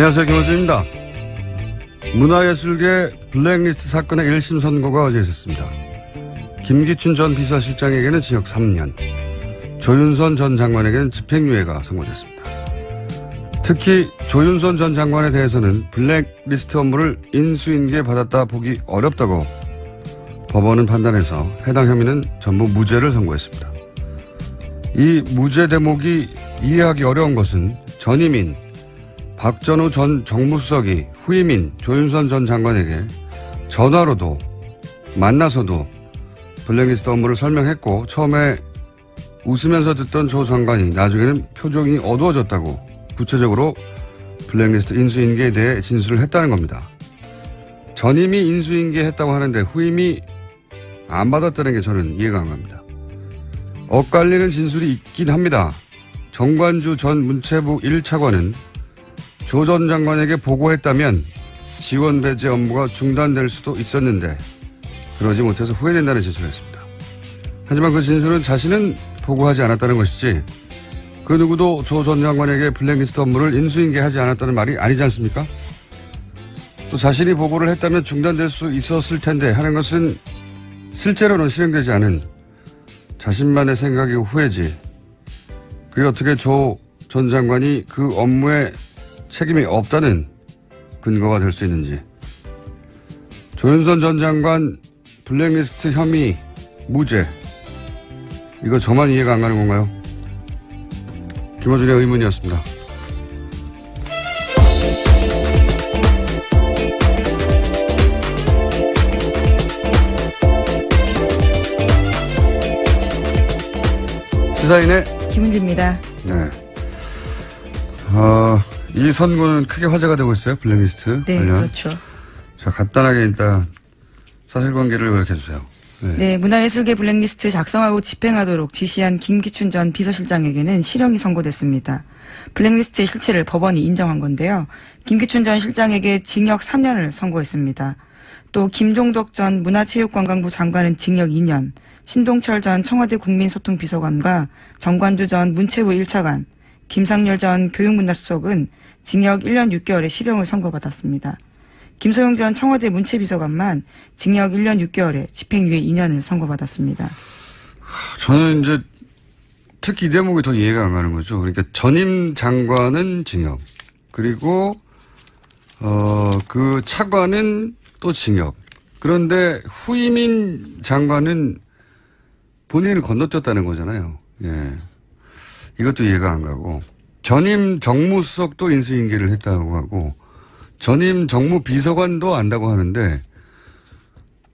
안녕하세요. 김호준입니다. 문화예술계 블랙리스트 사건의 1심 선고가 어제 있었습니다. 김기춘 전 비서실장에게는 징역 3년, 조윤선 전 장관에게는 집행유예가 선고됐습니다. 특히 조윤선 전 장관에 대해서는 블랙리스트 업무를 인수인계 받았다 보기 어렵다고 법원은 판단해서 해당 혐의는 전부 무죄를 선고했습니다. 이 무죄 대목이 이해하기 어려운 것은 전임인 박전우 전 정무수석이 후임인 조윤선 전 장관에게 전화로도 만나서도 블랙리스트 업무를 설명했고 처음에 웃으면서 듣던 조 장관이 나중에는 표정이 어두워졌다고 구체적으로 블랙리스트 인수인계에 대해 진술을 했다는 겁니다. 전임이 인수인계했다고 하는데 후임이 안 받았다는 게 저는 이해가 안 갑니다. 엇갈리는 진술이 있긴 합니다. 정관주 전 문체부 1차관은 조 전 장관에게 보고했다면 지원 배제 업무가 중단될 수도 있었는데 그러지 못해서 후회된다는 진술을 했습니다. 하지만 그 진술은 자신은 보고하지 않았다는 것이지 그 누구도 조 전 장관에게 블랙리스트 업무를 인수인계하지 않았다는 말이 아니지 않습니까? 또 자신이 보고를 했다면 중단될 수 있었을 텐데 하는 것은 실제로는 실행되지 않은 자신만의 생각이고 후회지. 그게 어떻게 조 전 장관이 그 업무에 책임이 없다는 근거가 될 수 있는지. 조윤선 전 장관 블랙리스트 혐의 무죄. 이거 저만 이해가 안 가는 건가요? 김어준의 의문이었습니다. 시사인의 김은지입니다. 네. 이 선고는 크게 화제가 되고 있어요. 블랙리스트. 네, 관련. 그렇죠. 자, 간단하게 일단 사실관계를 요약해 주세요. 네, 문화예술계 블랙리스트 작성하고 집행하도록 지시한 김기춘 전 비서실장에게는 실형이 선고됐습니다. 블랙리스트의 실체를 법원이 인정한 건데요. 김기춘 전 실장에게 징역 3년을 선고했습니다. 또 김종덕 전 문화체육관광부 장관은 징역 2년, 신동철 전 청와대 국민소통비서관과 정관주 전 문체부 1차관, 김상열 전 교육문화수석은 징역 1년 6개월의 실형을 선고받았습니다. 김소영 전 청와대 문체비서관만 징역 1년 6개월에 집행유예 2년을 선고받았습니다. 저는 이제 특히 이 대목이 더 이해가 안 가는 거죠. 그러니까 전임 장관은 징역, 그리고 그 차관은 또 징역. 그런데 후임인 장관은 본인을 건너뛰었다는 거잖아요. 예. 이것도 이해가 안 가고, 전임 정무수석도 인수인계를 했다고 하고, 전임 정무비서관도 안다고 하는데,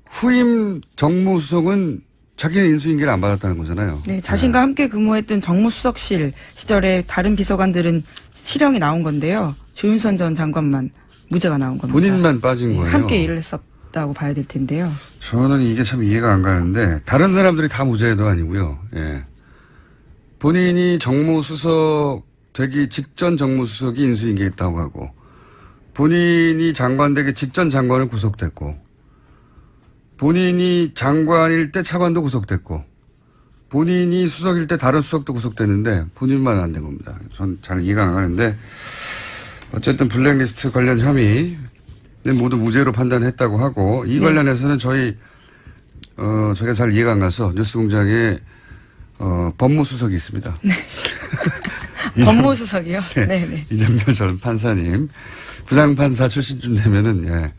후임 정무수석은 자기는 인수인계를 안 받았다는 거잖아요. 네, 자신과 함께 근무했던 정무수석실 시절에 다른 비서관들은 실형이 나온 건데요. 조윤선 전 장관만 무죄가 나온 겁니다. 본인만 빠진 거예요. 함께 일을 했었다고 봐야 될 텐데요. 저는 이게 참 이해가 안 가는데, 다른 사람들이 다 무죄도 아니고요. 예. 본인이 정무수석 되기 직전 정무수석이 인수인계했다고 하고, 본인이 장관 되기 직전 장관은 구속됐고, 본인이 장관일 때 차관도 구속됐고, 본인이 수석일 때 다른 수석도 구속됐는데 본인만 안 된 겁니다. 전 잘 이해가 안 가는데, 어쨌든 블랙리스트 관련 혐의는 모두 무죄로 판단했다고 하고, 이 관련해서는 저희가 잘 이해가 안 가서 뉴스공장에 법무수석이 있습니다. 네. 법무수석이요? 네. 네. 이정렬 전 판사님. 부장판사 출신쯤 되면은, 예,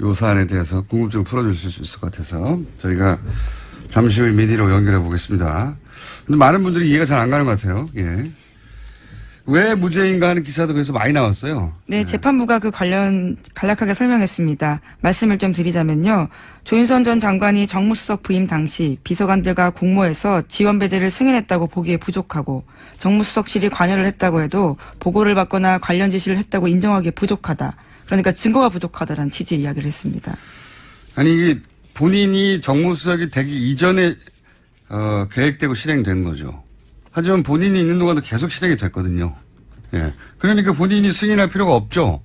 요 사안에 대해서 궁금증을 풀어주실 수 있을 것 같아서 저희가 잠시 후에 미디로 연결해 보겠습니다. 근데 많은 분들이 이해가 잘 안 가는 것 같아요. 예. 왜 무죄인가 하는 기사도 그래서 많이 나왔어요. 네, 재판부가 그 관련 간략하게 설명했습니다. 말씀을 좀 드리자면요. 조윤선 전 장관이 정무수석 부임 당시 비서관들과 공모해서 지원 배제를 승인했다고 보기에 부족하고, 정무수석실이 관여를 했다고 해도 보고를 받거나 관련 지시를 했다고 인정하기에 부족하다. 그러니까 증거가 부족하다라는 취지의 이야기를 했습니다. 아니, 이게 본인이 정무수석이 되기 이전에 계획되고 실행된 거죠. 하지만 본인이 있는 동안도 계속 실행이 됐거든요. 예. 그러니까 본인이 승인할 필요가 없죠.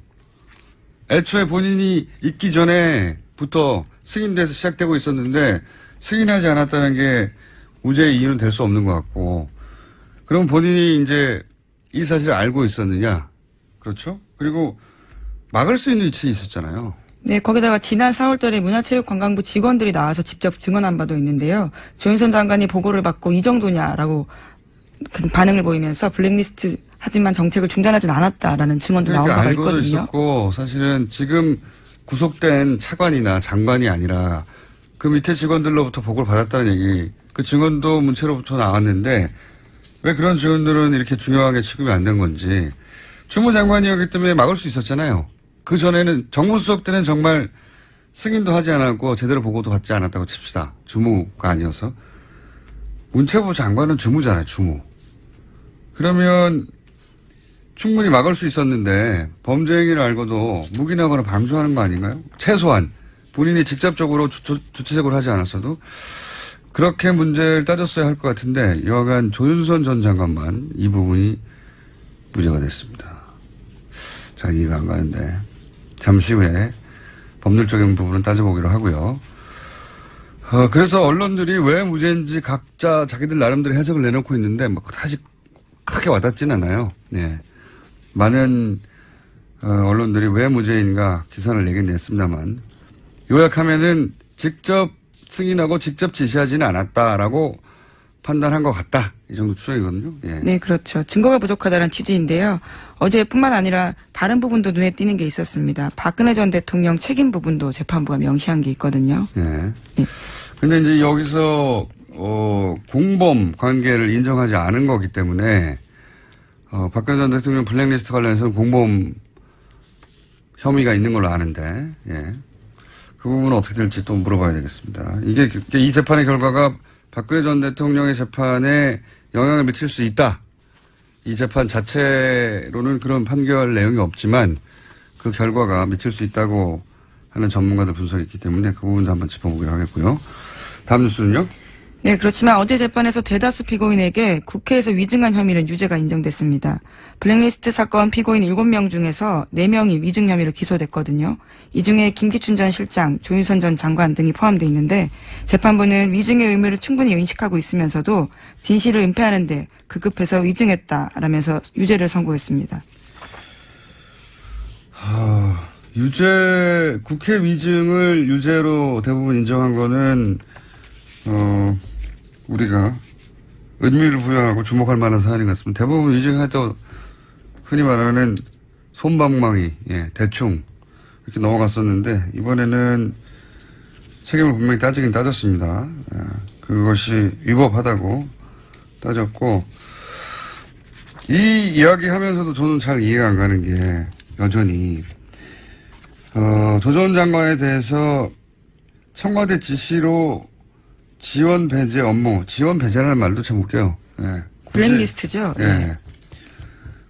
애초에 본인이 있기 전에부터 승인돼서 시작되고 있었는데 승인하지 않았다는 게 무죄의 이유는 될 수 없는 것 같고, 그럼 본인이 이제 이 사실을 알고 있었느냐? 그렇죠? 그리고 막을 수 있는 위치에 있었잖아요. 네, 거기다가 지난 4월달에 문화체육관광부 직원들이 나와서 직접 증언한 바도 있는데요. 조윤선 장관이 보고를 받고 이 정도냐라고 그 반응을 보이면서 블랙리스트 하지만 정책을 중단하진 않았다라는 증언도 나온 바가 알고도 있거든요. 있었고 사실은 지금 구속된 차관이나 장관이 아니라 그 밑에 직원들로부터 보고를 받았다는 얘기, 그 증언도 문체로부터 나왔는데 왜 그런 증언들은 이렇게 중요하게 취급이 안 된 건지. 주무장관이었기 때문에 막을 수 있었잖아요. 그 전에는 정무수석 때는 정말 승인도 하지 않았고 제대로 보고도 받지 않았다고 칩시다. 주무가 아니어서. 문체부 장관은 주무잖아요. 주무. 그러면 충분히 막을 수 있었는데 범죄 행위를 알고도 묵인하거나 방조하는 거 아닌가요? 최소한 본인이 직접적으로 주체적으로 하지 않았어도 그렇게 문제를 따졌어야 할 것 같은데 여하간 조윤선 전 장관만 이 부분이 무죄가 됐습니다. 잘 이해가 안 가는데 잠시 후에 법률적인 부분은 따져보기로 하고요. 그래서 언론들이 왜 무죄인지 각자 자기들 나름대로 해석을 내놓고 있는데 뭐 사실 크게 와닿진 않아요. 네. 많은 언론들이 왜 무죄인가 기사를 내긴 냈습니다만 요약하면은 직접 승인하고 직접 지시하지는 않았다라고 판단한 것 같다. 이 정도 추정이거든요. 예. 네, 그렇죠. 증거가 부족하다는 취지인데요. 어제뿐만 아니라 다른 부분도 눈에 띄는 게 있었습니다. 박근혜 전 대통령 책임 부분도 재판부가 명시한 게 있거든요. 예. 네. 근데 이제 여기서 공범 관계를 인정하지 않은 거기 때문에 박근혜 전 대통령 블랙리스트 관련해서는 공범 혐의가 있는 걸로 아는데, 예. 그 부분은 어떻게 될지 또 물어봐야 되겠습니다. 이 재판의 결과가 박근혜 전 대통령의 재판에 영향을 미칠 수 있다. 이 재판 자체로는 그런 판결 내용이 없지만 그 결과가 미칠 수 있다고 하는 전문가들 분석이 있기 때문에 그 부분도 한번 짚어보기로 하겠고요. 다음 뉴스는요? 네, 그렇지만 어제 재판에서 대다수 피고인에게 국회에서 위증한 혐의는 유죄가 인정됐습니다. 블랙리스트 사건 피고인 7명 중에서 4명이 위증 혐의로 기소됐거든요. 이 중에 김기춘 전 실장, 조윤선 전 장관 등이 포함되어 있는데 재판부는 위증의 의무를 충분히 인식하고 있으면서도 진실을 은폐하는 데 급급해서 위증했다라면서 유죄를 선고했습니다. 국회 위증을 유죄로 대부분 인정한 거는 우리가 의미를 부여하고 주목할 만한 사안인 것 같습니다. 대부분 위증해도 흔히 말하는 솜방망이, 예, 대충 이렇게 넘어갔었는데 이번에는 책임을 분명히 따지긴 따졌습니다. 예, 그것이 위법하다고 따졌고 이 이야기 하면서도 저는 잘 이해가 안 가는 게 여전히 조 전 장관에 대해서 청와대 지시로 지원 배제 업무, 지원 배제라는 말도 참 웃겨요. 예. 블랙리스트죠. 예. 네.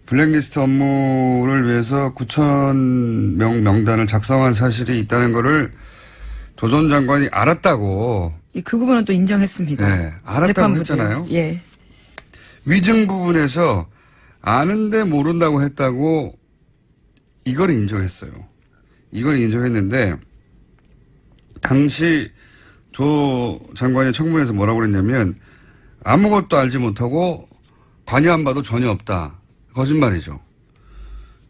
블랙리스트 업무를 위해서 9,000명 명단을 작성한 사실이 있다는 거를 조 전 장관이 알았다고. 그 부분은 또 인정했습니다. 네, 알았다고 재판부도요. 했잖아요. 예. 위증 부분에서 아는데 모른다고 했다고 이걸 인정했어요. 이걸 인정했는데 당시 조 장관이 청문회에서 뭐라고 그랬냐면 아무것도 알지 못하고 관여한 바도 전혀 없다. 거짓말이죠.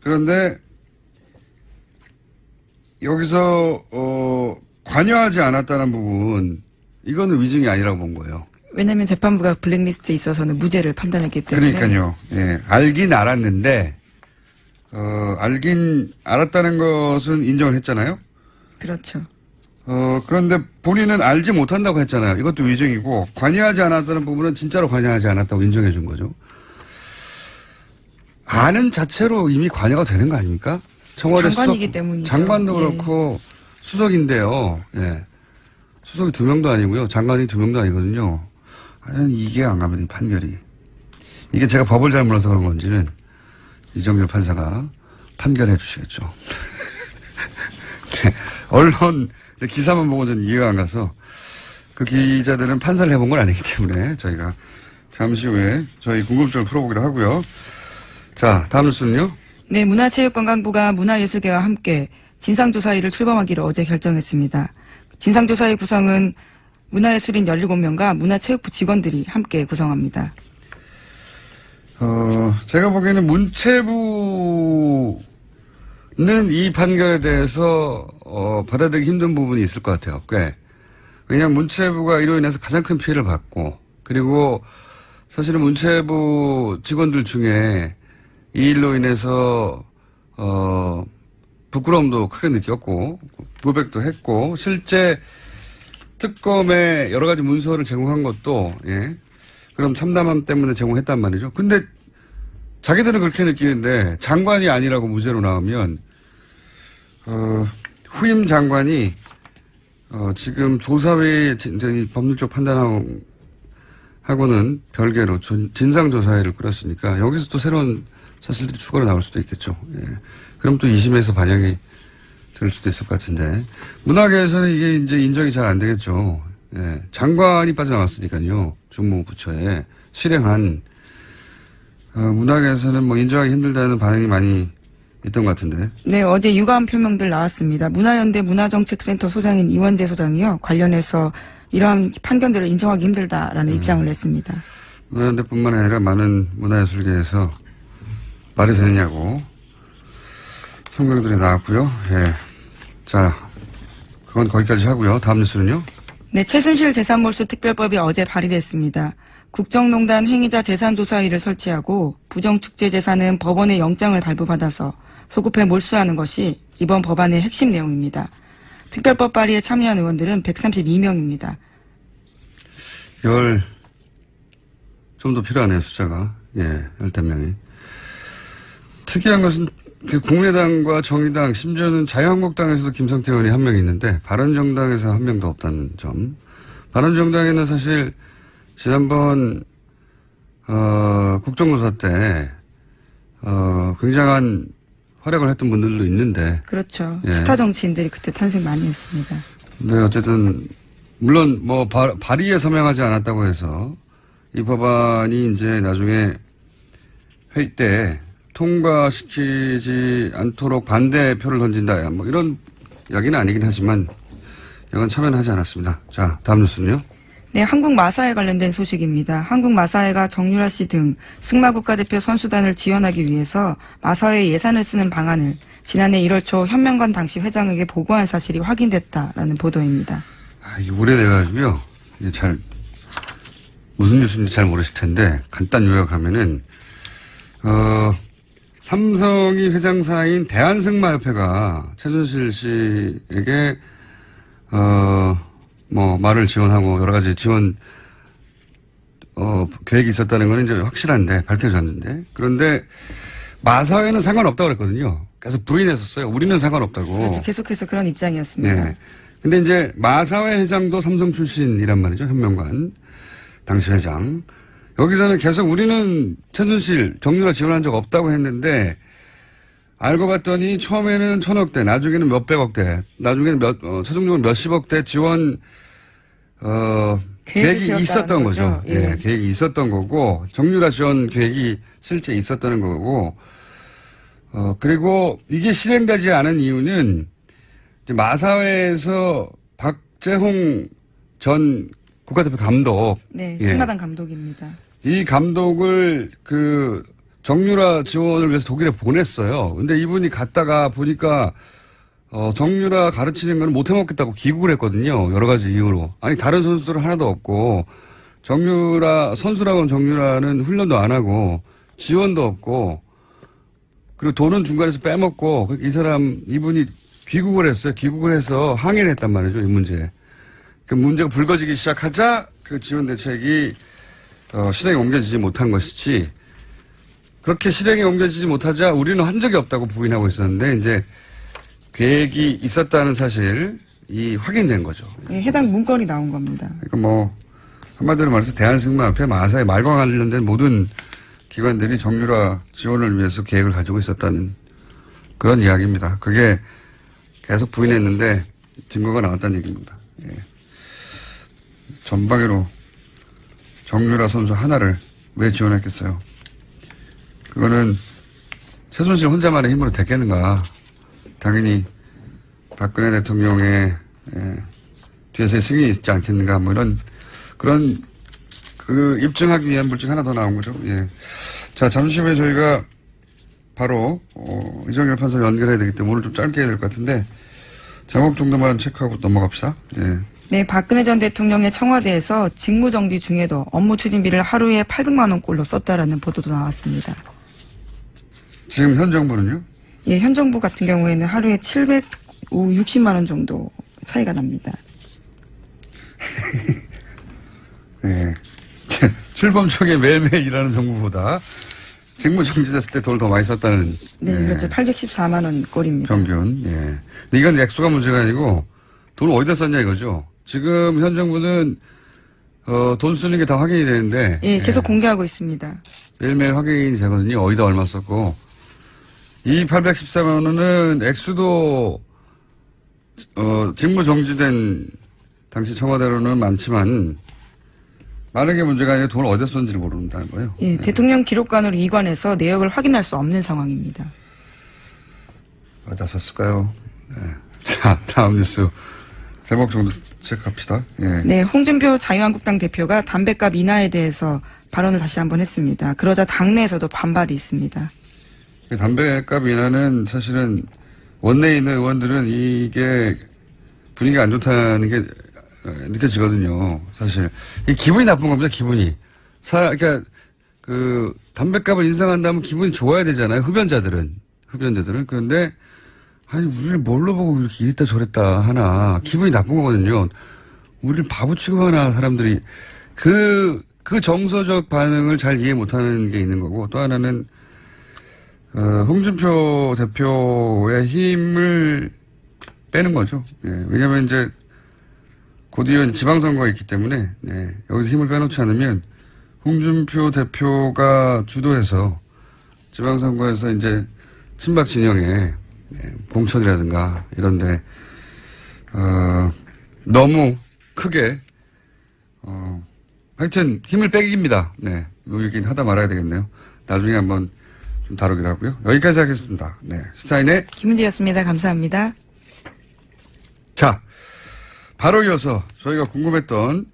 그런데 여기서 관여하지 않았다는 부분 이거는 위증이 아니라고 본 거예요. 왜냐하면 재판부가 블랙리스트에 있어서는 무죄를 판단했기 때문에. 그러니까요. 예, 알긴 알았는데 알긴 알았다는 것은 인정했잖아요. 그렇죠. 그런데 본인은 알지 못한다고 했잖아요. 이것도 위증이고 관여하지 않았다는 부분은 진짜로 관여하지 않았다고 인정해 준 거죠. 아는 자체로 이미 관여가 되는 거 아닙니까? 청와대 장관이기 수석, 때문이죠. 장관도 예. 그렇고 수석인데요. 예. 수석이 2명도 아니고요. 장관이 2명도 아니거든요. 이게 안 가면 이 판결이. 이게 제가 법을 잘 몰라서 그런 건지는 이정열 판사가 판결해 주시겠죠. 네. 언론 기사만 보고 저는 이해가 안 가서 그 기자들은 판사를 해본 건 아니기 때문에 저희가 잠시 후에 저희 궁금증을 풀어보기로 하고요. 자, 다음 뉴스는요. 네, 문화체육관광부가 문화예술계와 함께 진상조사위를 출범하기로 어제 결정했습니다. 진상조사위 구성은 문화예술인 17명과 문화체육부 직원들이 함께 구성합니다. 제가 보기에는 문체부 이 판결에 대해서 받아들이기 힘든 부분이 있을 것 같아요. 꽤. 왜냐하면 문체부가 이로 인해서 가장 큰 피해를 받고 그리고 사실은 문체부 직원들 중에 이 일로 인해서 부끄러움도 크게 느꼈고 고백도 했고 실제 특검에 여러 가지 문서를 제공한 것도 그럼 참담함 때문에 제공했단 말이죠. 근데 자기들은 그렇게 느끼는데 장관이 아니라고 무죄로 나오면 후임 장관이 지금 조사회의 법률적 판단하고는 별개로 진상조사회를 꾸렸으니까 여기서 또 새로운 사실들이 추가로 나올 수도 있겠죠. 그럼 또 2심에서 반영이 될 수도 있을 것 같은데 문화계에서는 이게 이제 인정이 잘 안 되겠죠. 장관이 빠져나왔으니까요. 주무부처에 실행한 문화계에서는 뭐 인정하기 힘들다는 반응이 많이 있던 것 같은데. 네, 어제 유감 표명들 나왔습니다. 문화연대 문화정책센터 소장인 이원재 소장이요. 관련해서 이러한 판결들을 인정하기 힘들다라는 입장을 냈습니다. 문화연대뿐만 아니라 많은 문화예술계에서 말이 되느냐고 성명들이 나왔고요. 자, 그건 거기까지 하고요. 다음 뉴스는요. 네, 최순실 재산몰수 특별법이 어제 발의됐습니다. 국정농단 행위자 재산조사위를 설치하고 부정축제 재산은 법원의 영장을 발부받아서 소급해 몰수하는 것이 이번 법안의 핵심 내용입니다. 특별법 발의에 참여한 의원들은 132명입니다. 좀 더 필요하네요, 숫자가. 15명이. 특이한 것은 국민의당과 정의당, 심지어는 자유한국당에서도 김성태 의원이 한 명 있는데 바른정당에서 한 명도 없다는 점. 바른정당에는 사실 지난번 국정조사 때 굉장한 활약을 했던 분들도 있는데. 그렇죠. 스타 정치인들이 그때 탄생 많이 했습니다. 네, 어쨌든 물론 뭐 발의에 서명하지 않았다고 해서 이 법안이 이제 나중에 회의 때 통과시키지 않도록 반대표를 던진다. 뭐 이런 이야기는 아니긴 하지만 이건 참여는 하지 않았습니다. 자, 다음 뉴스는요. 네, 한국마사회 관련된 소식입니다. 한국마사회가 정유라 씨 등 승마 국가대표 선수단을 지원하기 위해서 마사회 예산을 쓰는 방안을 지난해 1월 초 현명관 당시 회장에게 보고한 사실이 확인됐다라는 보도입니다. 이게 오래돼가지고요. 이게 무슨 뉴스인지 잘 모르실 텐데 간단 요약하면은 삼성이 회장사인 대한승마협회가 최순실 씨에게 말을 지원하고 여러 가지 지원 계획이 있었다는 건 이제 확실한데 밝혀졌는데 그런데 마사회는 상관없다고 그랬거든요. 계속 부인했었어요. 우리는 상관없다고. 그렇죠. 계속해서 그런 입장이었습니다. 네. 근데 이제 마사회 회장도 삼성 출신이란 말이죠. 현명관 당시 회장. 여기서는 계속 우리는 최순실 정유라 지원한 적 없다고 했는데 알고 봤더니 처음에는 1,000억대, 나중에는 몇백억대, 나중에는 최종적으로 몇십억대 지원 계획이 있었던 거죠. 계획이 있었던 거고 정유라 지원 계획이 실제 있었다는 거고 그리고 이게 실행되지 않은 이유는 이제 마사회에서 박재홍 전 국가대표 감독. 네, 승마단 감독입니다. 이 감독을 정유라 지원을 위해서 독일에 보냈어요. 근데 이분이 갔다가 보니까 정유라 가르치는 건 못 해먹겠다고 귀국을 했거든요. 여러 가지 이유로. 아니 다른 선수들은 하나도 없고 선수라고는 정유라는 훈련도 안 하고 지원도 없고 그리고 돈은 중간에서 빼먹고 이분이 귀국을 했어요. 귀국을 해서 항의를 했단 말이죠. 이 문제에. 그 문제가 불거지기 시작하자 그 지원 대책이 실행에 옮겨지지 못한 것이지 그렇게 실행에 옮겨지지 못하자 우리는 한 적이 없다고 부인하고 있었는데 이제 계획이 있었다는 사실이 확인된 거죠. 네, 해당 문건이 나온 겁니다. 그러니까 한마디로 말해서 대한승마협회 마사회 말과 관련된 모든 기관들이 정유라 지원을 위해서 계획을 가지고 있었다는 그런 이야기입니다. 그게 계속 부인했는데 증거가 나왔다는 얘기입니다. 전방위로 정유라 선수 하나를 왜 지원했겠어요? 그거는 최순실 혼자만의 힘으로 됐겠는가. 당연히 박근혜 대통령의 뒤에서의 승인이 있지 않겠는가. 그런 입증하기 위한 물증 하나 더 나온 거죠. 자, 잠시 후에 저희가 바로 이정열 판사 연결해야 되기 때문에 오늘 좀 짧게 해야 될 것 같은데 제목 정도만 체크하고 넘어갑시다. 예. 네, 박근혜 전 대통령의 청와대에서 직무정지 중에도 업무 추진비를 하루에 800만 원꼴로 썼다라는 보도도 나왔습니다. 지금 현 정부는요? 예, 현 정부 같은 경우에는 하루에 760만 원 정도 차이가 납니다. 예. 출범초기에 매일매일 일하는 정부보다 직무 정지됐을 때 돈을 더 많이 썼다는. 네, 예. 그렇죠. 814만 원 꼴입니다. 평균. 예. 근데 이건 액수가 문제가 아니고 돈을 어디다 썼냐 이거죠. 지금 현 정부는 돈 쓰는 게 다 확인이 되는데. 예, 계속 공개하고 있습니다. 매일매일 확인이 되거든요. 어디다 얼마 썼고. 이 814만 원은 액수도 직무 정지된 당시 청와대로는 많지만 많은 게 문제가 아니라 돈을 어디다 썼는지를 모른다는 거예요. 예, 네. 대통령 기록관으로 이관해서 내역을 확인할 수 없는 상황입니다. 어디다 썼을까요? 네. 자, 다음 뉴스. 제목 정도 체크합시다. 예. 네, 홍준표 자유한국당 대표가 담배값 인하에 대해서 발언을 다시 한번 했습니다. 그러자 당내에서도 반발이 있습니다. 담배값 인하는 사실은 원내에 있는 의원들은 이게 분위기가 안 좋다는 게 느껴지거든요. 사실. 이게 기분이 나쁜 겁니다, 기분이. 그러니까 담배값을 인상한다면 기분이 좋아야 되잖아요, 흡연자들은. 그런데 아니, 우리를 뭘로 보고 이렇게 이랬다 저랬다 하나. 기분이 나쁜 거거든요. 우리를 바보 취급하나, 사람들이. 그 정서적 반응을 잘 이해 못하는 게 있는 거고, 또 하나는, 홍준표 대표의 힘을 빼는 거죠. 예, 왜냐면 이제, 곧 이어 지방선거가 있기 때문에, 네, 여기서 힘을 빼놓지 않으면, 홍준표 대표가 주도해서, 지방선거에서 이제, 친박 진영에, 봉천이라든가 이런데 너무 크게 하여튼 힘을 빼깁니다. 네, 요 얘기는 하다 말아야 되겠네요. 나중에 한번 좀 다루기로 하고요. 여기까지 하겠습니다. 네, 시사인의 김은지였습니다. 감사합니다. 자, 바로 이어서 저희가 궁금했던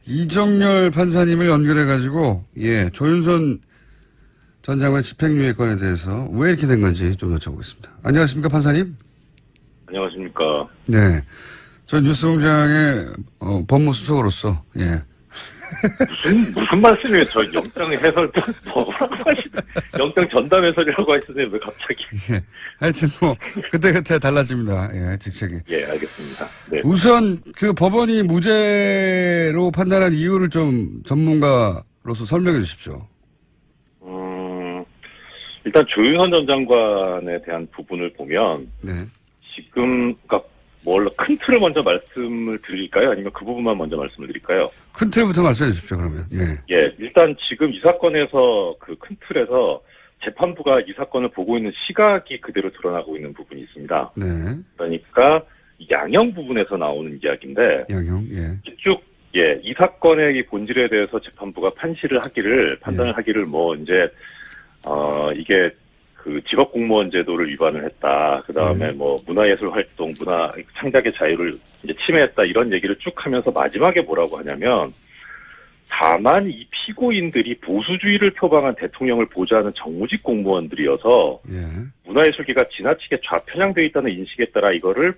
이정열 판사님을 연결해가지고 조윤선 전 장관의 집행유예 건에 대해서 왜 이렇게 된 건지 좀 여쭤보겠습니다. 안녕하십니까, 판사님? 안녕하십니까. 네. 저 뉴스공장의 법무수석으로서, 예. 무슨 말씀이에요? 저 영장 해설, 뭐라고 하시는, 영장 전담 해설이라고 하시는데 왜 갑자기. 예. 하여튼 그때그때 달라집니다. 예, 직책이. 예, 알겠습니다. 네. 우선 법원이 무죄로 판단한 이유를 좀 전문가로서 설명해 주십시오. 일단 조윤선 전 장관에 대한 부분을 보면 네. 지금 큰 틀을 먼저 말씀을 드릴까요? 아니면 그 부분만 먼저 말씀을 드릴까요? 큰 틀부터 말씀해 주십시오. 그러면. 예. 예, 일단 지금 이 사건에서 그 큰 틀에서 재판부가 이 사건을 보고 있는 시각이 그대로 드러나고 있는 부분이 있습니다. 네. 그러니까 양형 부분에서 나오는 이야기인데 양형. 예. 쭉 이 사건의 본질에 대해서 재판부가 판단을 하기를 이게 직업 공무원 제도를 위반을 했다. 그 다음에 문화예술 활동, 문화 창작의 자유를 이제 침해했다. 이런 얘기를 쭉 하면서 마지막에 뭐라고 하냐면, 다만 이 피고인들이 보수주의를 표방한 대통령을 보좌하는 정무직 공무원들이어서 문화예술계가 지나치게 좌편향되어 있다는 인식에 따라 이거를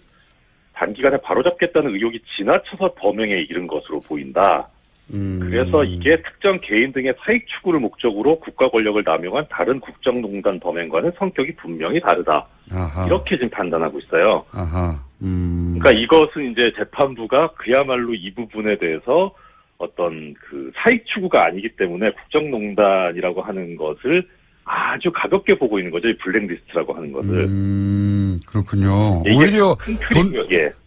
단기간에 바로잡겠다는 의욕이 지나쳐서 범행에 이른 것으로 보인다. 그래서 이게 특정 개인 등의 사익 추구를 목적으로 국가 권력을 남용한 다른 국정농단 범행과는 성격이 분명히 다르다. 아하. 이렇게 지금 판단하고 있어요. 아하. 그러니까 이것은 이제 재판부가 그야말로 이 부분에 대해서 어떤 사익 추구가 아니기 때문에 국정농단이라고 하는 것을 아주 가볍게 보고 있는 거죠. 이 블랙리스트라고 하는 것을. 그렇군요. 오히려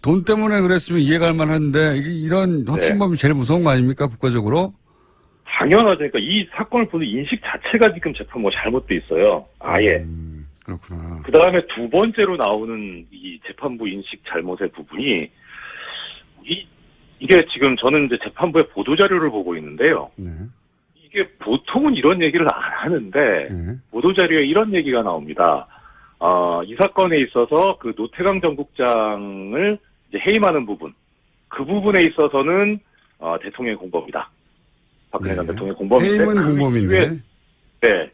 돈 때문에 그랬으면 이해가 만한데 이런 확신범이 제일 무서운 거 아닙니까? 국가적으로? 당연하죠. 그러니까 이 사건을 보는 인식 자체가 지금 재판부가 잘못돼 있어요. 아예. 그렇구나. 그 다음에 두 번째로 나오는 이 재판부 인식 잘못의 부분이 이게 지금 저는 이제 재판부의 보도자료를 보고 있는데요. 네. 이게 보통은 이런 얘기를 안 하는데 보도자료에 이런 얘기가 나옵니다. 이 사건에 있어서 노태강 전 국장을 이제 해임하는 부분, 그 부분에 있어서는 대통령의 공범이다. 박근혜 전 대통령의 공범인데 해임은 공범인데.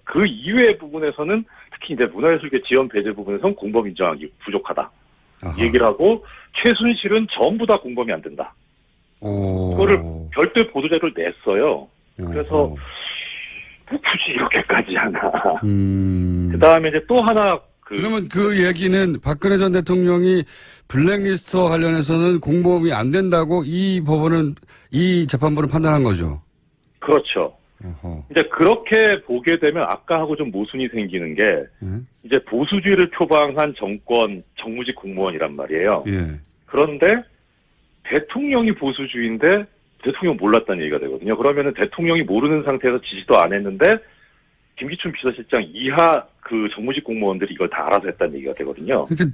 그 이외의 부분에서는 특히 이제 문화예술계 지원 배제 부분에선 공범 인정하기 부족하다. 아하. 얘기를 하고 최순실은 전부 다 공범이 안 된다. 오. 그거를 별도의 보도자료를 냈어요. 그래서 어허. 뭐 굳이 이렇게까지 하나. 음. 그다음에 이제 또 하나 그러면 그 얘기는 박근혜 전 대통령이 블랙리스트와 관련해서는 공범이 안 된다고 이 재판부는 판단한 거죠. 그렇죠. 어허. 이제 그렇게 보게 되면 아까하고 좀 모순이 생기는 게 이제 보수주의를 표방한 정권 정무직 공무원이란 말이에요. 예. 그런데 대통령이 보수주의인데 대통령 몰랐다는 얘기가 되거든요. 그러면은 대통령이 모르는 상태에서 지시도 안 했는데 김기춘 비서실장 이하 그 정무직 공무원들이 이걸 다 알아서 했다는 얘기가 되거든요. 그렇게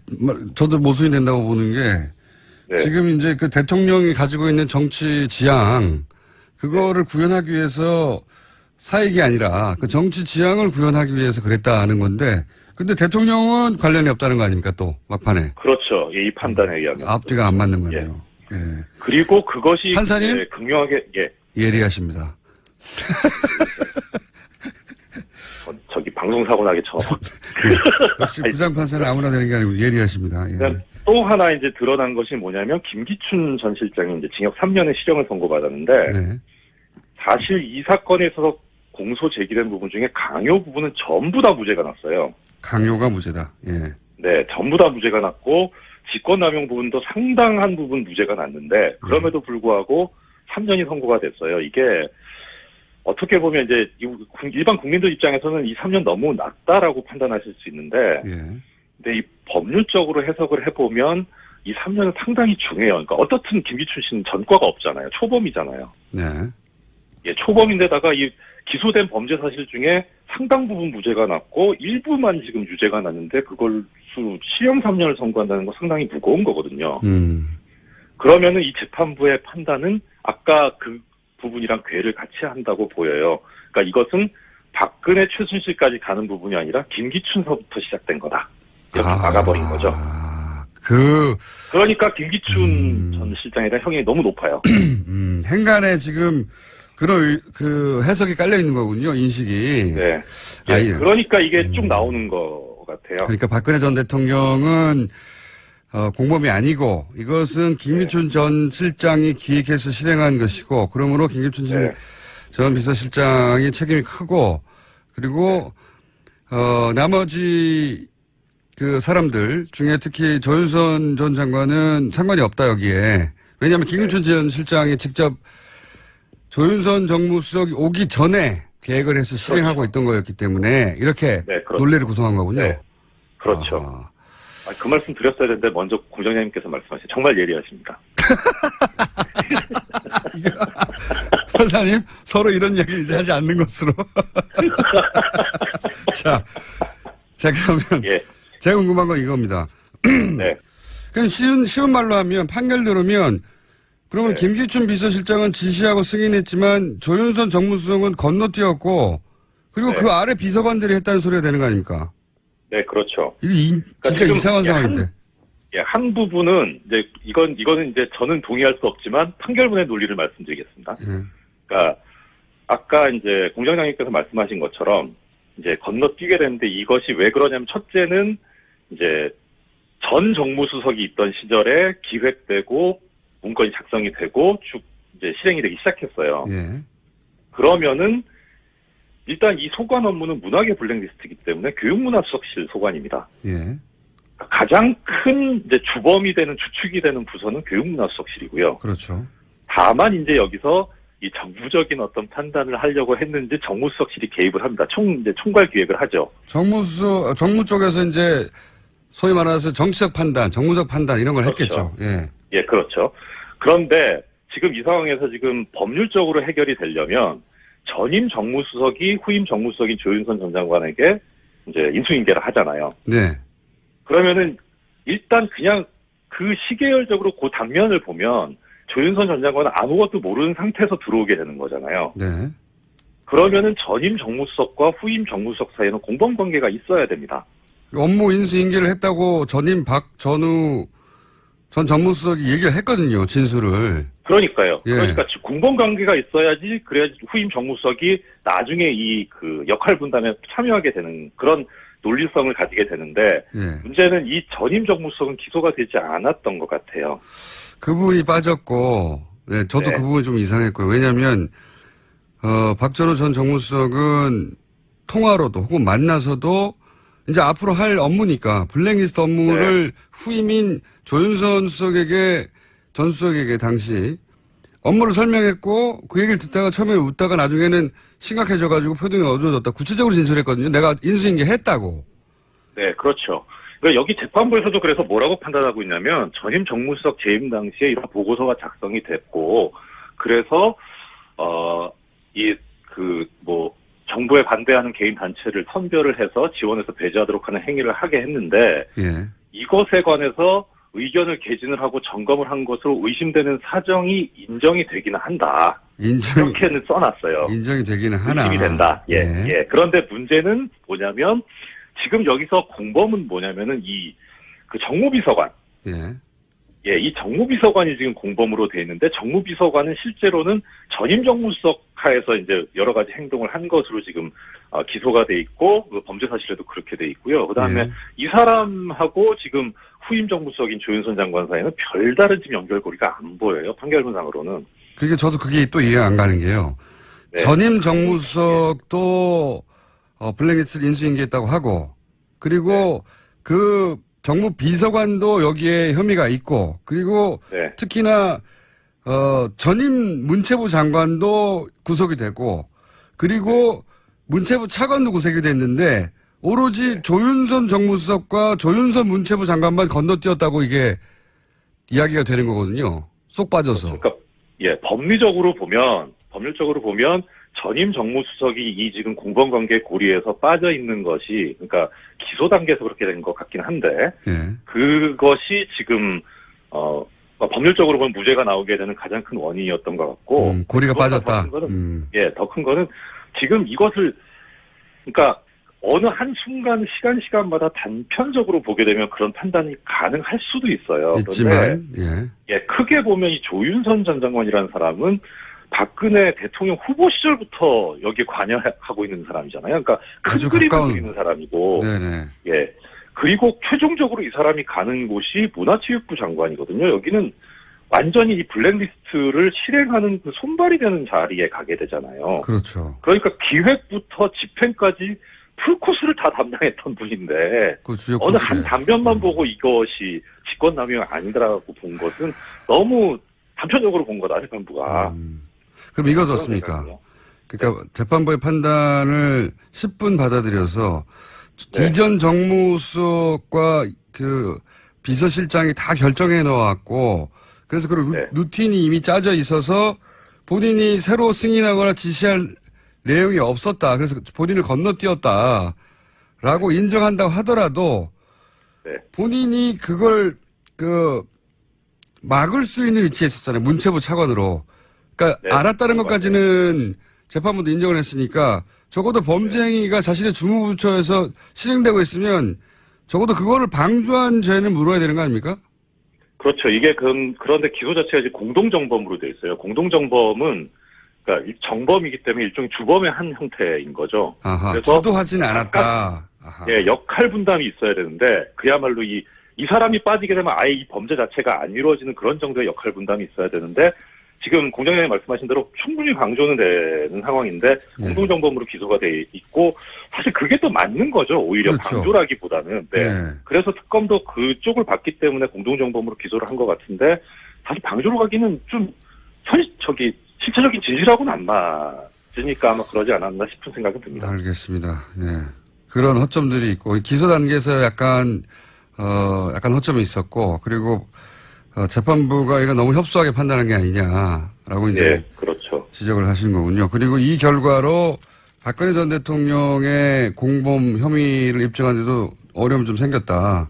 저도 모순이 된다고 보는 게 네. 지금 이제 그 대통령이 가지고 있는 정치 지향 그거를 구현하기 위해서 사익이 아니라 그 정치 지향을 구현하기 위해서 그랬다는 건데 근데 대통령은 관련이 없다는 거 아닙니까 또 막판에. 그렇죠. 이 판단에 의하면. 앞뒤가 안 맞는 거네요. 예. 그리고 그것이 판사님? 이제 극명하게 예리하십니다. 저기 방송사고 나기 전. 역시 부장판사는 아무나 되는 게 아니고 예리하십니다. 예. 또 하나 이제 드러난 것이 뭐냐면 김기춘 전 실장이 이제 징역 3년의 실형을 선고받았는데 네. 사실 이 사건에 있어서 공소 제기된 부분 중에 강요 부분은 전부 다 무죄가 났어요. 강요가 무죄다. 예. 네, 전부 다 무죄가 났고 직권남용 부분도 상당한 부분 무죄가 났는데 그럼에도 불구하고 3년이 선고가 됐어요. 이게 어떻게 보면 이제 일반 국민들 입장에서는 이 3년 너무 낮다라고 판단하실 수 있는데 예. 근데 이 법률적으로 해석을 해보면 이 3년은 상당히 중요해요. 그러니까 어떻든 김기춘 씨는 전과가 없잖아요. 초범이잖아요. 네. 예, 초범인데다가 이 기소된 범죄 사실 중에 상당 부분 무죄가 났고 일부만 지금 유죄가 났는데 그걸 실형 3년을 선고한다는 거 상당히 무거운 거거든요. 그러면은 이 재판부의 판단은 아까 그 부분이랑 궤를 같이 한다고 보여요. 그러니까 이것은 박근혜 최순실까지 가는 부분이 아니라 김기춘서부터 시작된 거다. 이렇게 막아버린 거죠. 그러니까 김기춘 전 실장에 대한 형이 너무 높아요. 행간에 지금 그런 그 해석이 깔려 있는 거군요. 인식이. 네. 예. 그러니까 이게 쭉 나오는 것 같아요. 그러니까 박근혜 전 대통령은 공범이 아니고 이것은 김기춘 전 실장이 기획해서 실행한 것이고 그러므로 김기춘 전 비서실장이 책임이 크고 그리고 나머지 그 사람들 중에 특히 조윤선 전 장관은 상관이 없다 여기에. 왜냐하면 김기춘 전 실장이 직접 조윤선 정무수석이 오기 전에 계획을 해서 실행하고 그렇죠. 있던 거였기 때문에 이렇게 그렇죠. 논리를 구성한 거군요. 네. 그렇죠. 그 말씀 드렸어야 되는데 먼저 공장장님께서 말씀하신 정말 예리하십니다. 판사님 서로 이런 얘기를 이제 하지 않는 것으로. 자 그러면 제가 궁금한 건 이겁니다. 네. 그냥 쉬운 말로 하면 판결 들으면 그러면 김기춘 비서실장은 지시하고 승인했지만 조윤선 정무수석은 건너뛰었고 그리고 그 아래 비서관들이 했다는 소리가 되는 거 아닙니까? 네, 그렇죠. 이게 진짜 이상한 상황인데. 한 부분은 이제 이거는 이제 저는 동의할 수 없지만 판결문의 논리를 말씀드리겠습니다. 그러니까 아까 이제 공장장님께서 말씀하신 것처럼 이제 건너뛰게 되는데 이것이 왜 그러냐면 첫째는 이제 전 정무수석이 있던 시절에 기획되고 문건이 작성이 되고 쭉 이제 실행이 되기 시작했어요. 예. 그러면은 일단 이 소관 업무는 문화계 블랙리스트이기 때문에 교육문화수석실 소관입니다. 예. 가장 큰 이제 주범이 되는 주축이 되는 부서는 교육문화수석실이고요. 그렇죠. 다만 이제 여기서 이 정부적인 어떤 판단을 하려고 했는지 정무수석실이 개입을 합니다. 이제 총괄 기획을 하죠. 정무 쪽에서 이제 소위 말해서 정치적 판단, 정무적 판단 이런 걸 그렇죠. 했겠죠. 예. 예, 그렇죠. 그런데 지금 이 상황에서 지금 법률적으로 해결이 되려면 전임 정무수석이 후임 정무수석인 조윤선 전 장관에게 이제 인수인계를 하잖아요. 네. 그러면은 일단 그냥 그 시계열적으로 그 단면을 보면 조윤선 전 장관은 아무것도 모르는 상태에서 들어오게 되는 거잖아요. 네. 그러면은 전임 정무수석과 후임 정무수석 사이에는 공범관계가 있어야 됩니다. 업무 인수인계를 했다고 전임 박전우 전 정무수석이 얘기를 했거든요. 진술을. 그러니까요. 예. 그러니까 공범관계가 있어야지 그래야지 후임 정무수석이 나중에 이 그 역할 분담에 참여하게 되는 그런 논리성을 가지게 되는데 예. 문제는 이 전임 정무수석은 기소가 되지 않았던 것 같아요. 그 부분이 빠졌고, 네, 저도 네. 그 부분이 좀 이상했고요. 왜냐하면 박전호 전 정무수석은 통화로도 혹은 만나서도 이제 앞으로 할 업무니까 블랙리스트 업무를 후임인 조윤선 수석에게 전 수석에게 당시 업무를 설명했고 그 얘기를 듣다가 처음에 웃다가 나중에는 심각해져가지고 표정이 어두워졌다. 구체적으로 진술했거든요. 내가 인수인계했다고. 네, 그렇죠. 그러니까 여기 재판부에서도 그래서 뭐라고 판단하고 있냐면 전임 정무수석 재임 당시에 이런 보고서가 작성이 됐고 그래서 정부에 반대하는 개인 단체를 선별을 해서 지원해서 배제하도록 하는 행위를 하게 했는데 예. 이것에 관해서 의견을 개진을 하고 점검을 한 것으로 의심되는 사정이 인정이 되기는 한다. 이렇게는 써놨어요. 인정이 되기는 하나. 의심이 된다. 예, 예. 예. 그런데 문제는 뭐냐면 지금 여기서 공범은 뭐냐면은 그 정무비서관. 예. 예, 이 정무비서관이 지금 공범으로 돼 있는데 정무비서관은 실제로는 전임 정무수석 하에서 이제 여러 가지 행동을 한 것으로 지금 기소가 돼 있고 그 범죄 사실에도 그렇게 돼 있고요. 그다음에 예. 이 사람하고 지금 후임 정무수석인 조윤선 장관 사이는 별다른 지금 연결고리가 안 보여요. 판결문상으로는. 그게 저도 그게 또 이해가 안 가는 게요. 네. 전임 정무수석도 블랙리스트를 인수인계했다고 하고 그리고 그 정무 비서관도 여기에 혐의가 있고 그리고 네. 특히나 전임 문체부 장관도 구속이 되고 그리고 문체부 차관도 구속이 됐는데 오로지 조윤선 정무수석과 조윤선 문체부 장관만 건너뛰었다고 이게 이야기가 되는 거거든요. 쏙 빠져서. 그러니까 예, 법률적으로 보면 전임 정무수석이 이 지금 공범관계 고리에서 빠져 있는 것이 그러니까 기소 단계에서 그렇게 된 것 같긴 한데 예. 그것이 지금 법률적으로 보면 무죄가 나오게 되는 가장 큰 원인이었던 것 같고 고리가 빠졌다. 더 큰 거는 예, 더 큰 거는 지금 이것을 그러니까 어느 한 순간 시간마다 단편적으로 보게 되면 그런 판단이 가능할 수도 있어요. 있지만 예, 크게 보면 이 조윤선 전 장관이라는 사람은 박근혜 대통령 후보 시절부터 여기에 관여하고 있는 사람이잖아요. 그러니까 큰 아주 그림을 가까운 그리는 사람이고, 네네. 예. 그리고 최종적으로 이 사람이 가는 곳이 문화체육부 장관이거든요. 여기는 완전히 이 블랙리스트를 실행하는 그 손발이 되는 자리에 가게 되잖아요. 그렇죠. 그러니까 기획부터 집행까지 풀코스를 다 담당했던 분인데 그 주요 어느 코스에. 한 단면만 보고 이것이 직권남용이 아니더라고 본 것은 너무 단편적으로 본 거다 재판부가. 그럼 이거 어떻습니까? 그러니까 재판부의 판단을 10분 받아들여서 네. 이전 정무수석과 그 비서실장이 다 결정해 놓았고 그래서 그 네. 루틴이 이미 짜져 있어서 본인이 새로 승인하거나 지시할 내용이 없었다. 그래서 본인을 건너뛰었다라고 인정한다고 하더라도 네. 본인이 그걸 막을 수 있는 위치에 있었잖아요. 문체부 차관으로. 그러니까 네, 알았다는 맞아요. 것까지는 재판부도 인정을 했으니까 적어도 범죄 행위가 자신의 주무부처에서 실행되고 있으면 적어도 그거를 방조한 죄는 물어야 되는 거 아닙니까? 그렇죠. 이게 그런데 기소 자체가 이제 공동정범으로 돼 있어요. 공동정범은 그러니까 정범이기 때문에 일종의 주범의 한 형태인 거죠. 아하, 그래서 주도하진 않았다. 아하. 예, 역할 분담이 있어야 되는데 그야말로 이 사람이 빠지게 되면 아예 이 범죄 자체가 안 이루어지는 그런 정도의 역할 분담이 있어야 되는데 지금 공장장님 말씀하신 대로 충분히 방조는 되는 상황인데 공동정범으로 기소가 돼 있고 사실 그게 또 맞는 거죠. 오히려 그렇죠. 방조라기보다는. 네. 네. 그래서 특검도 그쪽을 봤기 때문에 공동정범으로 기소를 한 것 같은데 사실 방조로 가기는 좀 실체적인 진실하고는 안 맞으니까 아마 그러지 않았나 싶은 생각은 듭니다. 알겠습니다. 네. 그런 허점들이 있고 기소 단계에서 약간 허점이 있었고 그리고 재판부가 이거 너무 협소하게 판단한 게 아니냐라고 이제 네, 그렇죠. 지적을 하신 거군요. 그리고 이 결과로 박근혜 전 대통령의 공범 혐의를 입증하는 데도 어려움이 좀 생겼다.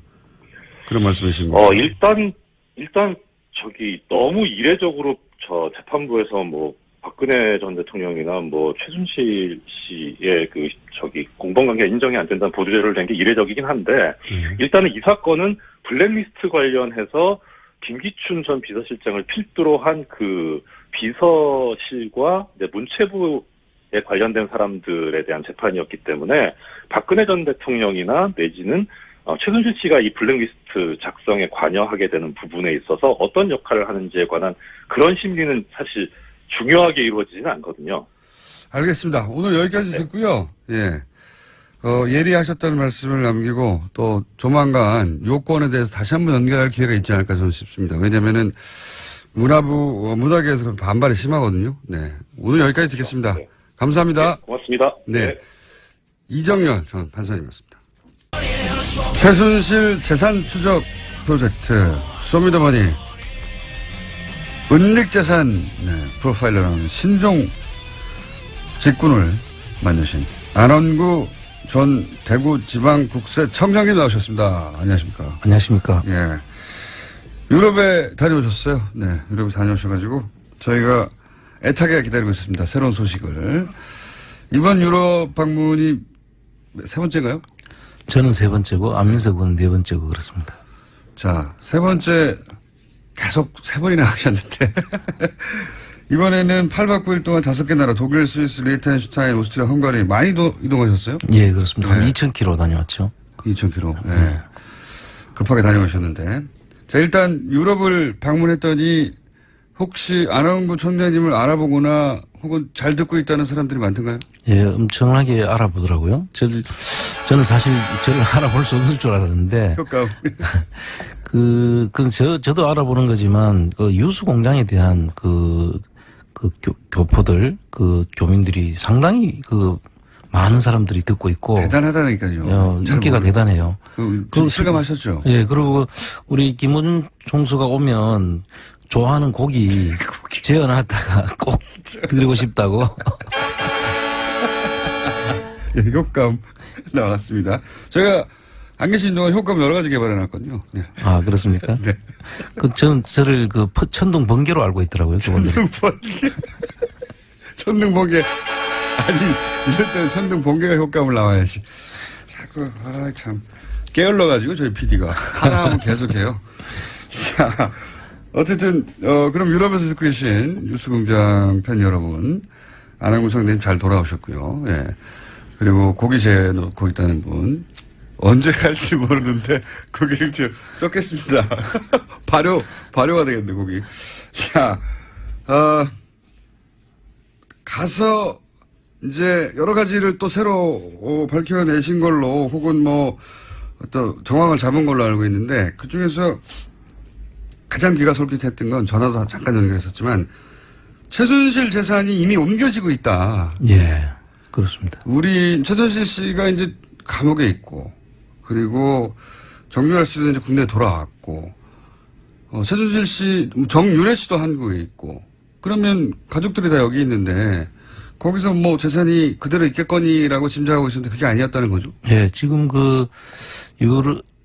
그런 말씀이신 거죠. 일단 너무 이례적으로 재판부에서 박근혜 전 대통령이나 최순실 씨의 공범관계가 인정이 안 된다는 보도자료를 낸 게 이례적이긴 한데 일단은 이 사건은 블랙리스트 관련해서 김기춘 전 비서실장을 필두로 한 그 비서실과 이제 문체부의 관련된 사람들에 대한 재판이었기 때문에 박근혜 전 대통령이나 내지는 최순실 씨가 이 블랙리스트 작성에 관여하게 되는 부분에 있어서 어떤 역할을 하는지에 관한 그런 심리는 사실 중요하게 이루어지지는 않거든요. 알겠습니다. 오늘 여기까지 듣고요. 예. 예리하셨다는 말씀을 남기고 또 조만간 요건에 대해서 다시 한번 연결할 기회가 있지 않을까 저는 싶습니다. 왜냐면은 문화계에서 반발이 심하거든요. 네. 오늘 여기까지 듣겠습니다. 네. 감사합니다. 네, 고맙습니다. 네. 이정열 전 판사님이었습니다. 최순실 재산 추적 프로젝트 쇼미더머니 은닉재산 프로파일러라는 신종 직군을 만드신 안원구 전 대구지방국세청장님 나오셨습니다. 안녕하십니까. 안녕하십니까. 예. 유럽에 다녀오셨어요. 네. 유럽에 다녀오셔가지고 저희가 애타게 기다리고 있습니다. 새로운 소식을. 이번 유럽 방문이 세 번째인가요? 저는 세 번째고 안민석 군은 네 번째고 그렇습니다. 자, 세 번째 계속 세 번이나 하셨는데 이번에는 8박 9일 동안 5개 나라 독일, 스위스, 리히텐슈타인, 오스트리아, 헝가리 많이 이동하셨어요? 예, 그렇습니다. 네. 한 2,000km 다녀왔죠. 2,000km. 네. 급하게 다녀오셨는데. 자, 일단 유럽을 방문했더니 혹시 안원구 청장님을 알아보거나 혹은 잘 듣고 있다는 사람들이 많던가요? 예, 엄청나게 알아보더라고요. 저는 사실 저를 알아볼 수 없을 줄 알았는데. 효과음. 저도 알아보는 거지만, 유수 공장에 대한 교포들, 교민들이 상당히 많은 사람들이 듣고 있고. 대단하다니까요. 인기가 대단해요. 실감하셨죠? 예, 그리고 우리 김원 총수가 오면 좋아하는 고기 재어놨다가 꼭 드리고 싶다고. 예, 효과음 나왔습니다. 저희가 안 계신 동안 효과음 여러 가지 개발해놨거든요. 네. 아, 그렇습니까? 네. 저를 천둥 번개로 알고 있더라고요, 그분들. 천둥 번개. 아니, 이럴 때는 천둥 번개가 효과음을 나와야지. 자꾸, 참. 게을러가지고, 저희 PD가. 하나 하면 계속해요. 자, 어쨌든, 그럼 유럽에서 듣고 계신 뉴스공장 팬 여러분, 안원구 청장님 잘 돌아오셨고요. 예. 그리고 고기 재놓고 있다는 분, 언제 갈지 모르는데, 고기를 좀 썩겠습니다. 발효가 되겠네, 고기. 자, 가서, 이제 여러 가지를 또 새로 밝혀내신 걸로 혹은 어떤 정황을 잡은 걸로 알고 있는데 그 중에서 가장 귀가 솔깃했던 건 전화도 잠깐 연결했었지만 최순실 재산이 이미 옮겨지고 있다. 예, 그렇습니다. 우리 최순실 씨가 이제 감옥에 있고 그리고 정유라 씨도 이제 군대에 돌아왔고 최순실 씨, 정유래 씨도 한국에 있고 그러면 가족들이 다 여기 있는데 거기서 재산이 그대로 있겠거니라고 짐작하고 있었는데 그게 아니었다는 거죠? 예, 지금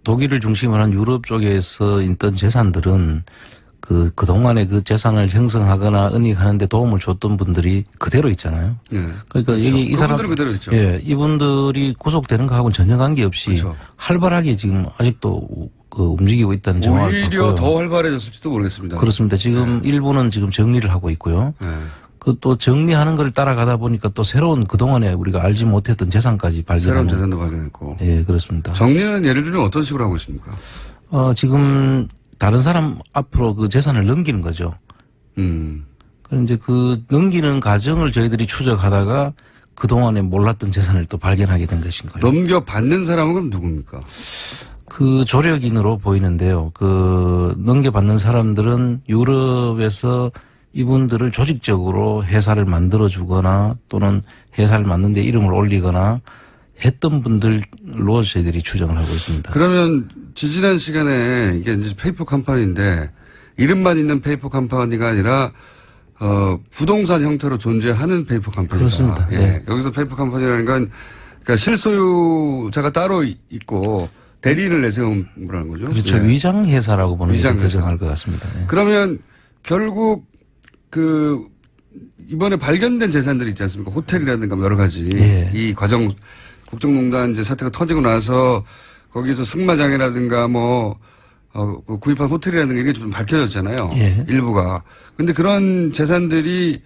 독일을 중심으로 한 유럽 쪽에서 있던 재산들은 그동안에 그 재산을 형성하거나 은닉하는데 도움을 줬던 분들이 그대로 있잖아요. 네. 그러니까 그렇죠. 이 사람. 그분들은 그대로 있죠. 예, 이분들이 구속되는 거하고는 전혀 관계없이 그렇죠. 활발하게 지금 아직도 움직이고 있다는 정황을 오히려 봤고요. 더 활발해졌을지도 모르겠습니다. 그렇습니다. 지금 일부는 지금 정리를 하고 있고요. 네. 또 정리하는 걸 따라가다 보니까 또 새로운 그동안에 우리가 알지 못했던 재산까지 발견하는. 새로운 재산도 발견했고. 예, 그렇습니다. 정리는 예를 들면 어떤 식으로 하고 있습니까? 지금 다른 사람 앞으로 그 재산을 넘기는 거죠. 그럼 이제 넘기는 과정을 저희들이 추적하다가 그동안에 몰랐던 재산을 또 발견하게 된 것인 거예요. 넘겨받는 사람은 그럼 누굽니까? 조력인으로 보이는데요. 넘겨받는 사람들은 유럽에서 이분들을 조직적으로 회사를 만들어주거나 또는 회사를 만드는데 이름을 올리거나 했던 분들로 저희들이 추정을 하고 있습니다. 그러면 지지난 시간에 이게 이제 페이퍼 컴퍼니인데 이름만 있는 페이퍼 컴퍼니가 아니라 부동산 형태로 존재하는 페이퍼 컴퍼니다. 그렇습니다. 예. 네. 여기서 페이퍼 컴퍼니라는 건 그러니까 실소유자가 따로 있고 대리인을 내세운 거라는 거죠. 그렇죠. 예. 위장회사라고 보는 게 위장회사. 더 정할 것 같습니다. 네. 그러면 결국 이번에 발견된 재산들이 있지 않습니까? 호텔이라든가 여러 가지. 예. 이 과정, 국정농단 이제 사태가 터지고 나서 거기서 승마장이라든가 구입한 호텔이라든가 이게 좀 밝혀졌잖아요. 예. 일부가. 근데 그런 재산들이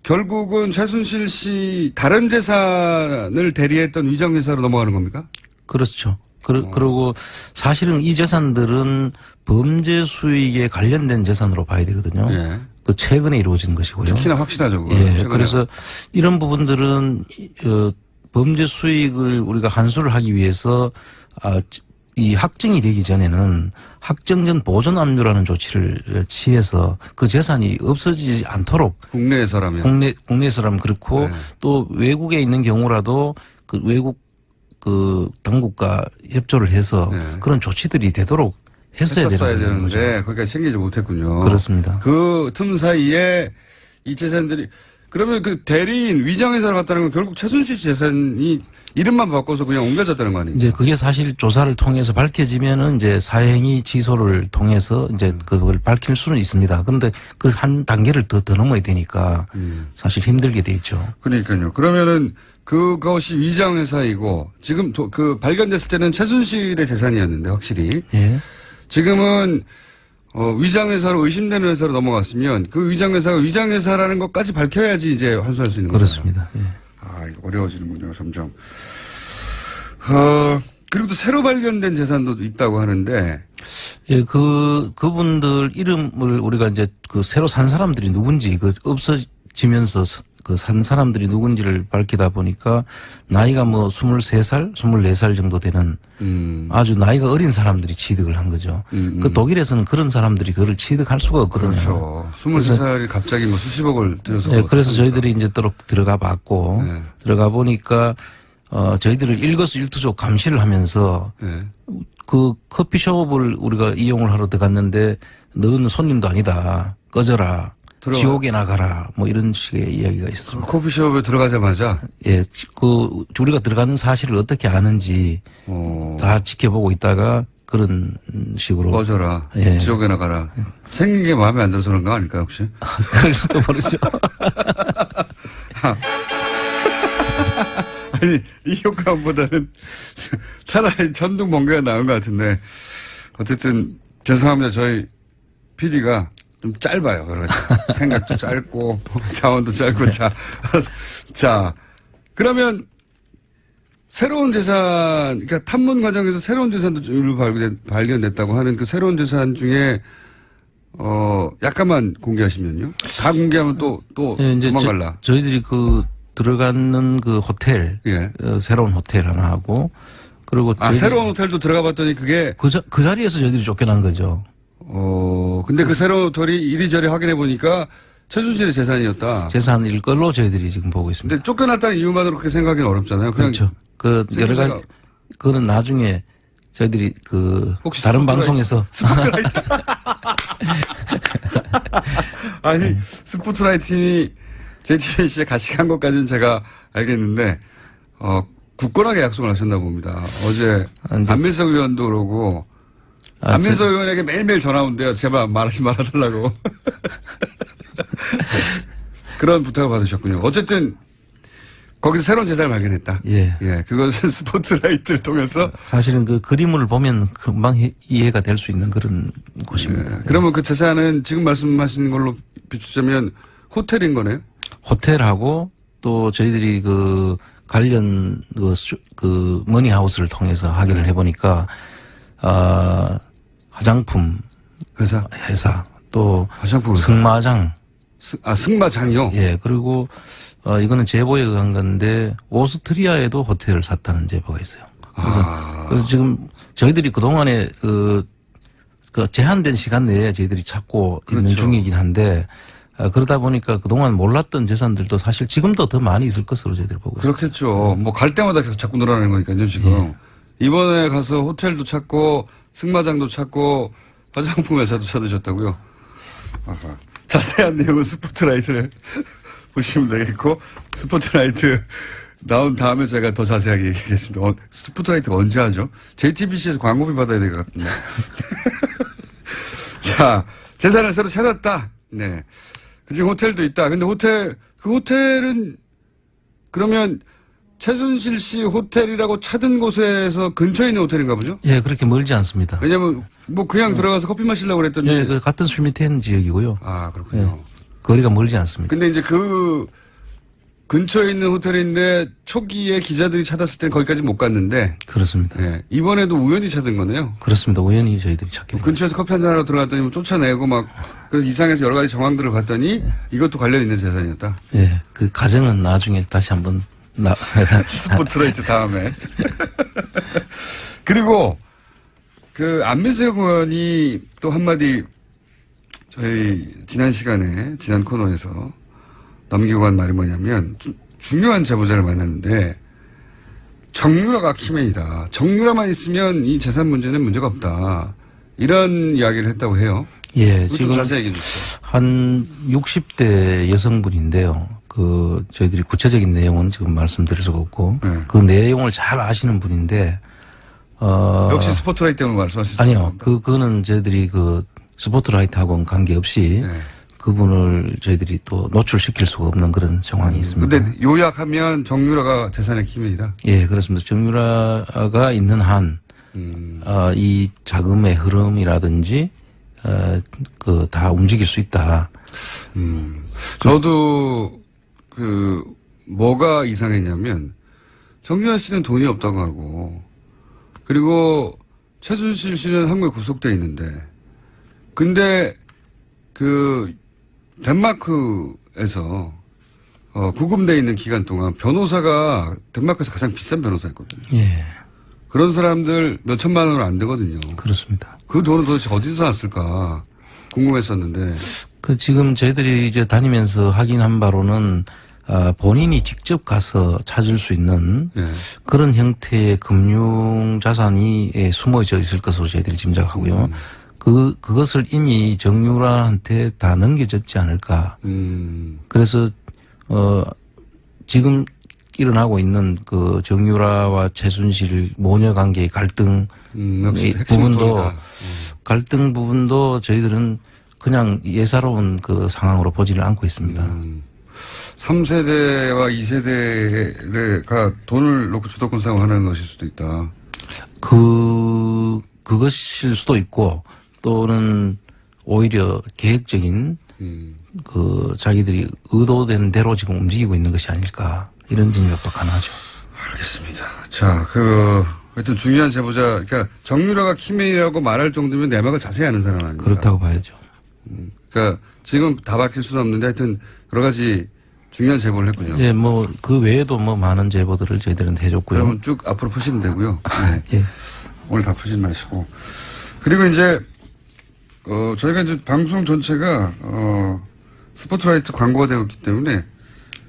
결국은 최순실 씨 다른 재산을 대리했던 위장회사로 넘어가는 겁니까? 그렇죠. 그리고 사실은 이 재산들은 범죄 수익에 관련된 재산으로 봐야 되거든요. 예. 그 최근에 이루어진 것이고요. 특히나 확실하죠. 그건. 예. 최근에. 그래서 이런 부분들은 범죄 수익을 우리가 환수를 하기 위해서 이 확정이 되기 전에는 확정전 보존 압류라는 조치를 취해서 그 재산이 없어지지 않도록 국내에서라면 국내에서라면 그렇고 네. 또 외국에 있는 경우라도 그 외국 그 당국과 협조를 해서 네. 그런 조치들이 되도록 했어야 되는 거죠. 되는데 거기까지 챙기지 못했군요. 그렇습니다. 그 틈 사이에 이 재산들이 그러면 그 대리인 위장회사를 갔다는 건 결국 최순실 씨 재산이 이름만 바꿔서 그냥 옮겨졌다는 거 아니에요? 이제 그게 사실 조사를 통해서 밝혀지면은 이제 사행위 취소를 통해서 이제 그걸 밝힐 수는 있습니다. 그런데 그 한 단계를 더 넘어야 되니까 사실 힘들게 돼 있죠. 그러니까요. 그러면은 그것이 위장회사이고 지금 그 발견됐을 때는 최순실의 재산이었는데 확실히 예. 지금은 위장회사로 의심되는 회사로 넘어갔으면 그 위장회사가 위장회사라는 것까지 밝혀야지 이제 환수할 수 있는 거죠. 그렇습니다. 예. 이거 어려워지는군요, 점점. 그리고 또 새로 발견된 재산도 있다고 하는데. 예, 그분들 이름을 우리가 이제 그 새로 산 사람들이 누군지 없어지면서 그 산 사람들이 누군지를 밝히다 보니까 나이가 뭐 23살, 24살 정도 되는 아주 나이가 어린 사람들이 취득을 한 거죠. 그 독일에서는 그런 사람들이 그걸 취득할 수가 없거든요. 그렇죠. 23살이 갑자기 뭐 수십억을 들여서. 네, 그래서 저희들이 이제 들어가 봤고 네. 들어가 보니까 저희들을 일거수일투족 감시를 하면서 네. 그 커피숍을 우리가 이용을 하러 들어갔는데 너는 손님도 아니다. 꺼져라. 지옥에 나가라. 뭐 이런 식의 이야기가 있었습니다. 그 커피숍에 들어가자마자. 예, 우리가 들어가는 사실을 어떻게 아는지 다 지켜보고 있다가 그런 식으로. 꺼져라. 예. 지옥에 나가라. 생긴 게 마음에 안 들어서 그런 거 아닐까요, 혹시? 그럴 수도 모르죠. 아니, 이 효과보다는 차라리 전동 번개가 나은 것 같은데. 어쨌든, 죄송합니다. 저희 PD가 좀 짧아요. 여러 가지. 생각도 짧고, 자원도 짧고, 자. 그러면, 새로운 재산, 그러니까 탐문 과정에서 새로운 재산도 발견됐다고 하는 그 새로운 재산 중에, 약간만 공개하시면요. 다 공개하면 또 예, 이제 도망갈라. 저희들이 들어가는 그 호텔, 예. 새로운 호텔 하나 하고, 그리고. 새로운 호텔도 들어가 봤더니 그게. 그 자리에서 저희들이 쫓겨난 거죠. 근데 그 새로운 호텔이 이리저리 확인해 보니까 최순실의 재산이었다. 재산일 걸로 저희들이 지금 보고 있습니다. 근데 쫓겨났다는 이유만으로 그렇게 생각하기는 어렵잖아요. 그냥 그렇죠. 여러 가지, 그거는 나중에 저희들이 혹시 다른 스포트라이트, 방송에서. 스포트라이트. 아니, 스포트라이트 팀이 JTBC에 같이 간 것까지는 제가 알겠는데, 굳건하게 약속을 하셨나 봅니다. 어제 안민석 의원도 그러고, 안민석 의원에게 매일매일 전화 온대요. 제발 말하지 말아달라고. 그런 부탁을 받으셨군요. 어쨌든 거기서 새로운 재산을 발견했다. 예. 예. 그것은 스포트라이트를 통해서. 사실은 그 그림을 보면 금방 이해가 될 수 있는 그런 곳입니다. 예. 그러면 그 재산은 지금 말씀하신 걸로 비추자면 호텔인 거네요? 호텔하고 또 저희들이 관련 머니하우스를 통해서 확인을 해보니까, 화장품 회사 또 화장품 회사. 승마장. 승마장이요? 예. 그리고 이거는 제보에 의한 건데 오스트리아에도 호텔을 샀다는 제보가 있어요. 그래서 지금 저희들이 그동안에 그 제한된 시간 내에 저희들이 찾고 그렇죠. 있는 중이긴 한데 그러다 보니까 그동안 몰랐던 재산들도 사실 지금도 더 많이 있을 것으로 저희들이 보고 있습니다. 그렇겠죠. 뭐 갈 때마다 계속 자꾸 늘어나는 거니까요, 지금. 예. 이번에 가서 호텔도 찾고 승마장도 찾고 화장품 회사도 찾으셨다고요? 아하. 자세한 내용은 스포트라이트를 보시면 되겠고, 스포트라이트 나온 다음에 제가 더 자세하게 얘기하겠습니다. 스포트라이트가 언제 하죠? JTBC에서 광고비 받아야 될 것 같은데. 자, 재산을 새로 찾았다. 네. 그중 호텔도 있다. 근데 그 호텔은 그러면 최순실 씨 호텔이라고 찾은 곳에서 근처에 있는 호텔인가 보죠? 예, 그렇게 멀지 않습니다. 왜냐면 뭐 그냥 들어가서 커피 마시려고 그랬더니. 예, 같은 술밑엔 지역이고요. 그렇군요. 예. 거리가 멀지 않습니다. 근데 이제 그 근처에 있는 호텔인데 초기에 기자들이 찾았을 때는 거기까지 못 갔는데. 그렇습니다. 예. 이번에도 우연히 찾은 거네요. 그렇습니다. 우연히 저희들이 찾게 됐습니다. 근처에서 커피 한잔하러 들어갔더니 뭐 쫓아내고 막 그래서 이상해서 여러 가지 정황들을 봤더니 이것도 관련 있는 재산이었다. 예. 그 가정은 나중에 다시 한번 스포트라이트 다음에. 그리고 그 안민석 의원이 또 한마디 저희 지난 시간에 지난 코너에서 넘기고 간 말이 뭐냐면 중요한 제보자를 만났는데 정유라가 키맨이다. 정유라만 있으면 이 재산 문제는 문제가 없다. 이런 이야기를 했다고 해요. 예, 좀 지금 자세히 얘기해 주세요. 한 60대 여성분인데요. 그 저희들이 구체적인 내용은 지금 말씀드릴 수가 없고 네. 그 내용을 잘 아시는 분인데 역시 스포트라이트 때문에 말씀하셨죠? 아니요. 그거는 저희들이 그 스포트라이트하고는 관계없이 네. 그분을 저희들이 또 노출시킬 수가 없는 그런 상황이 있습니다. 근데 요약하면 정유라가 재산의 키맨이다. 예, 그렇습니다. 정유라가 있는 한, 이 자금의 흐름이라든지, 그 다 움직일 수 있다. 저도 뭐가 이상했냐면 정유라 씨는 돈이 없다고 하고 그리고 최순실 씨는 한국에 구속돼 있는데 근데 덴마크에서 구금돼 있는 기간 동안 변호사가 덴마크에서 가장 비싼 변호사였거든요. 예. 그런 사람들 몇 천만 원으로 안 되거든요. 그렇습니다. 그 돈은 도대체 어디서 났을까 궁금했었는데. 그 지금 저희들이 이제 다니면서 확인한 바로는 본인이 직접 가서 찾을 수 있는 예. 그런 형태의 금융 자산이 숨어져 있을 것으로 저희들이 짐작하고요. 그것을 이미 정유라한테 다 넘겨졌지 않을까. 그래서 지금 일어나고 있는 그 정유라와 최순실 모녀 관계의 갈등 부분도 갈등 부분도 저희들은 그냥 예사로운 그 상황으로 보지를 않고 있습니다. 3세대와 2세대가 돈을 놓고 주도권 싸움하는 것일 수도 있다. 그것일 수도 있고 또는 오히려 계획적인 그 자기들이 의도된 대로 지금 움직이고 있는 것이 아닐까 이런 진역도 가능하죠. 알겠습니다. 자, 하여튼 중요한 제보자, 그러니까 정유라가 키맨이라고 말할 정도면 내막을 자세히 아는 사람 아닙니까? 그렇다고 봐야죠. 그러니까 지금 다 밝힐 수는 없는데 하여튼 여러 가지 중요한 제보를 했군요. 예, 뭐 그 외에도 뭐 많은 제보들을 저희들은 해줬고요. 그러면 쭉 앞으로 푸시면 되고요. 네. 예. 오늘 다 푸지 마시고. 그리고 이제 저희가 이제 방송 전체가 스포트라이트 광고가 되고 있기 때문에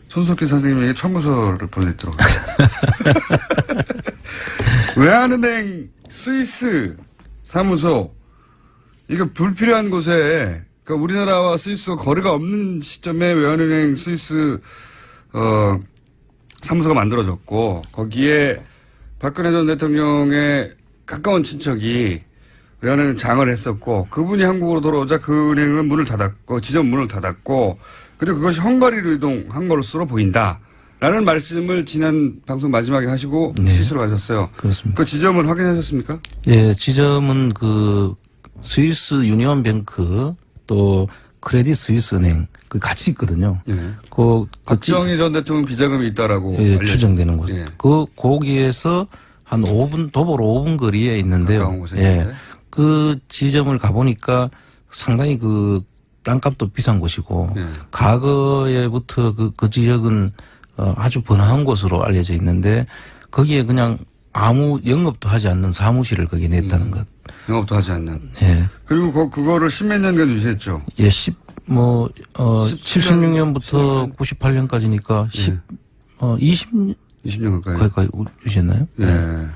손석희 선생님에게 청구서를 보내드리도록 하겠습니다. 외환은행 스위스 사무소 이거 불필요한 곳에 그러니까 우리나라와 스위스가 거리가 없는 시점에 외환은행 스위스 사무소가 만들어졌고 거기에 박근혜 전 대통령의 가까운 친척이 외환은행 장을 했었고 그분이 한국으로 돌아오자 그 은행은 문을 닫았고 지점 문을 닫았고 그리고 그것이 헝가리로 이동한 것으로 보인다라는 말씀을 지난 방송 마지막에 하시고 네. 시스로 가셨어요. 그렇습니다. 그 지점은 확인하셨습니까? 예, 지점은 그 스위스 유니온뱅크 또 크레딧 스위스 은행 그 같이 있거든요. 예. 박정희 전 대통령 비자금이 있다라고 예, 추정되는 곳. 예. 거기에서 한 5분 도보로 5분 거리에 있는데요. 가까운 곳에 예. 있는데. 그 지점을 가보니까 상당히 그 땅값도 비싼 곳이고 예. 과거에부터 그 지역은 아주 번화한 곳으로 알려져 있는데 거기에 그냥 아무 영업도 하지 않는 사무실을 거기에 냈다는 것. 영업도 하지 않는. 예. 그리고 그거를 10몇 년간 유지했죠. 예, 76년부터 98년까지니까 20년 가까이. 거기까지 유지했나요? 예.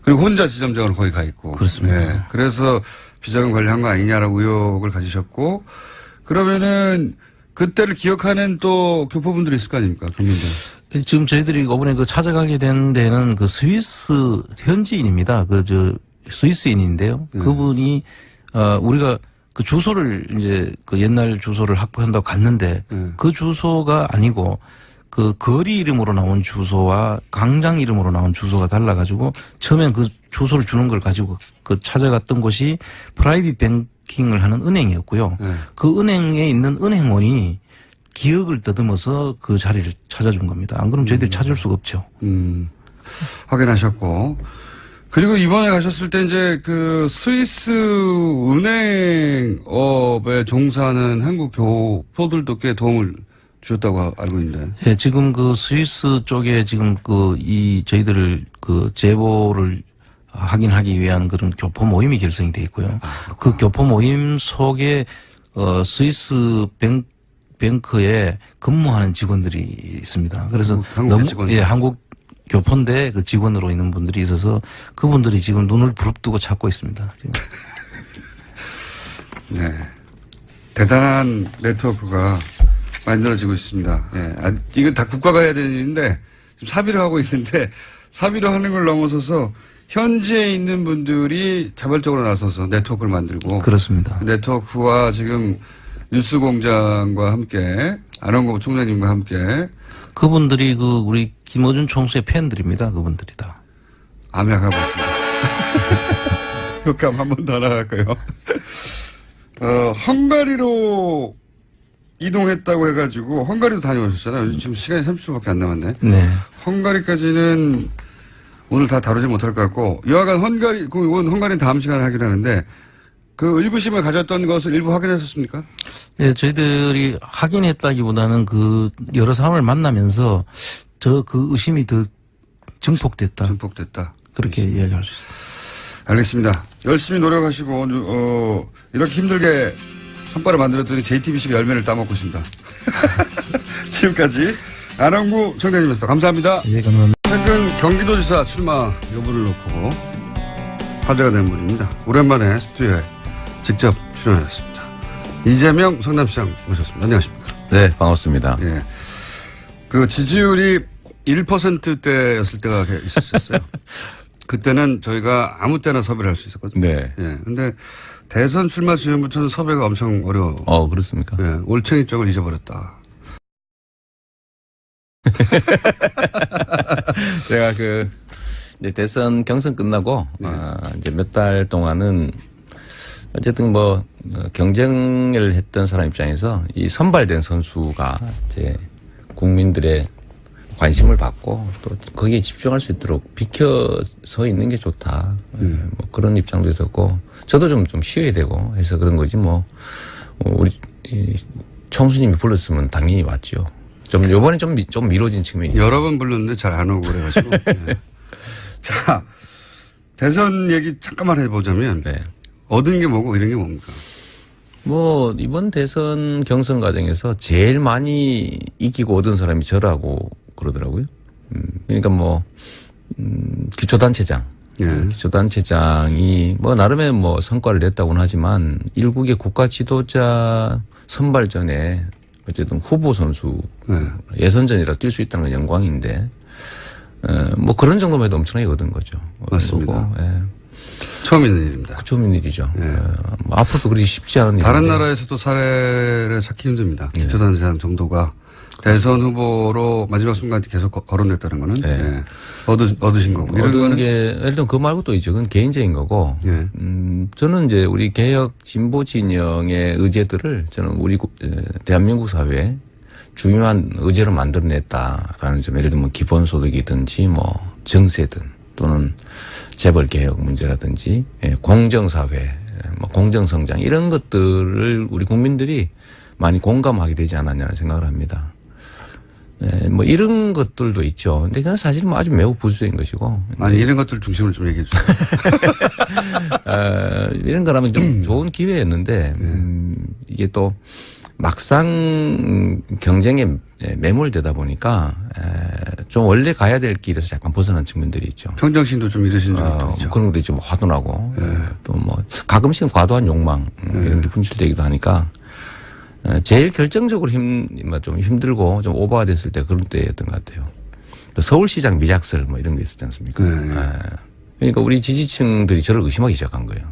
그리고 혼자 지점장으로 거기 가 있고. 그렇습니다. 예. 그래서 비자금 관리한 거 아니냐라고 의혹을 가지셨고, 그러면은 그때를 기억하는 또 교포분들이 있을 거 아닙니까? 국민들. 지금 저희들이 이번에 그 찾아가게 된 데는 그 스위스 현지인입니다. 스위스인인데요. 그분이, 우리가 그 주소를 이제 그 옛날 주소를 확보한다고 갔는데 그 주소가 아니고 그 거리 이름으로 나온 주소와 광장 이름으로 나온 주소가 달라가지고 처음엔 그 주소를 주는 걸 가지고 그 찾아갔던 곳이 프라이빗 뱅킹을 하는 은행이었고요. 네. 그 은행에 있는 은행원이 기억을 더듬어서 그 자리를 찾아준 겁니다. 안 그러면 저희들이 찾을 수가 없죠. 확인하셨고. 그리고 이번에 가셨을 때 이제 그 스위스 은행업에 종사하는 한국 교포들도 꽤 도움을 주셨다고 알고 있는데. 예, 지금 그 스위스 쪽에 지금 저희들을 제보를 확인하기 위한 그런 교포 모임이 결성이 돼 있고요. 그 교포 모임 속에 스위스 뱅크에 근무하는 직원들이 있습니다. 그래서 한국 직원. 예, 한국 교포인데 그 직원으로 있는 분들이 있어서 그분들이 지금 눈을 부릅뜨고 찾고 있습니다. 지금. 네. 대단한 네트워크가 만들어지고 있습니다. 예. 이건 다 국가가 해야 되는 일인데 지금 사비로 하고 있는데 사비로 하는 걸 넘어서서 현지에 있는 분들이 자발적으로 나서서 네트워크를 만들고 그렇습니다. 네트워크와 지금 뉴스공장과 함께 안원구 총장님과 함께 그분들이 우리 김어준 총수의 팬들입니다. 그분들이 다. 암약하고 있습니다. 효과음 한 번 더 나갈까요? 헝가리로 이동했다고 해가지고 헝가리도 다녀오셨잖아요. 지금 시간이 30분밖에 안 남았네. 네. 헝가리까지는 오늘 다 다루지 못할 것 같고 여하간 헝가리는 다음 시간에 하기로 하는데 그 의구심을 가졌던 것을 일부 확인하셨습니까? 예, 저희들이 확인했다기보다는 여러 사람을 만나면서 그 의심이 더 증폭됐다. 증폭됐다. 그렇게 이야기할 수 있습니다. 알겠습니다. 열심히 노력하시고 이렇게 힘들게 성과를 만들었더니 JTBC가 열매를 따먹고 있습니다. 지금까지 안원구 총장님이었습니다. 감사합니다. 예, 감사합니다. 최근 경기도지사 출마 여부를 놓고 화제가 된 분입니다. 오랜만에 스튜디오에 직접 출연하셨습니다. 이재명 성남시장 모셨습니다. 안녕하십니까? 네, 반갑습니다. 예. 그 지지율이 1%대였을 때가 있었어요. 그때는 저희가 아무 때나 섭외를 할 수 있었거든요. 네. 예. 근데 대선 출마 지금부터는 섭외가 엄청 어려워. 그렇습니까? 예. 올챙이 쪽을 잊어버렸다. 제가 이제 대선 경선 끝나고, 네. 이제 몇 달 동안은 어쨌든 경쟁을 했던 사람 입장에서 이 선발된 선수가 이제 국민들의 관심을 받고 또 거기에 집중할 수 있도록 비켜서 있는 게 좋다. 그런 입장도 있었고, 저도 좀 쉬어야 되고 해서 그런 거지 우리 총수님이 불렀으면 당연히 왔죠. 요번에 좀 미뤄진 측면이 있어요. 여러 번 불렀는데 잘 안 오고 그래가지고. 예. 자, 대선 얘기 잠깐만 해보자면. 네. 얻은 게 뭐고 이런 게 뭡니까? 이번 대선 경선 과정에서 제일 많이 이기고 얻은 사람이 저라고 그러더라고요. 그러니까 기초단체장. 예. 기초단체장이 나름의 성과를 냈다고는 하지만 일국의 국가 지도자 선발전에 어쨌든 후보 선수 예선전이라 뛸 수 있다는 건 영광인데, 그런 정도만 해도 엄청나게 얻은 거죠. 맞습니다. 예. 처음 있는 일입니다. 처음 있는 일이죠. 예. 앞으로도 그렇게 쉽지 않은 다른 일인데. 나라에서도 사례를 찾기 힘듭니다. 예. 기초단체장 정도가 대선 후보로 마지막 순간 계속 거론됐다는 거는 예. 예. 얻으신 거고. 이런 얻은 거는 게 예를 들면 그 말고 또 있죠. 그건 개인적인 거고. 예. 저는 이제 우리 개혁 진보 진영의 의제들을 저는 우리 대한민국 사회에 중요한 의제로 만들어냈다라는 점, 예를 들면 기본소득이든지 정세든 또는 재벌 개혁 문제라든지 공정사회, 공정성장 이런 것들을 우리 국민들이 많이 공감하게 되지 않았냐는 생각을 합니다. 네, 이런 것들도 있죠. 근데 그건 사실 아주 매우 부수적인 것이고. 아니, 이런 것들 중심을 좀 얘기해 주세요. 이런 거라면 좀 좋은 기회였는데, 이게 또 막상 경쟁에 매몰되다 보니까, 좀 원래 가야 될 길에서 약간 벗어난 측면들이 있죠. 평정심도 좀 잃으신 적도 있죠. 그런 것도 좀 화도나고, 또 가끔씩은 과도한 욕망, 이런 게 분출되기도 하니까, 제일 결정적으로 좀 힘들고 좀 오버가 됐을 때 그런 때였던 것 같아요. 서울시장 미략설 이런 게 있었지 않습니까? 그러니까 우리 지지층들이 저를 의심하기 시작한 거예요.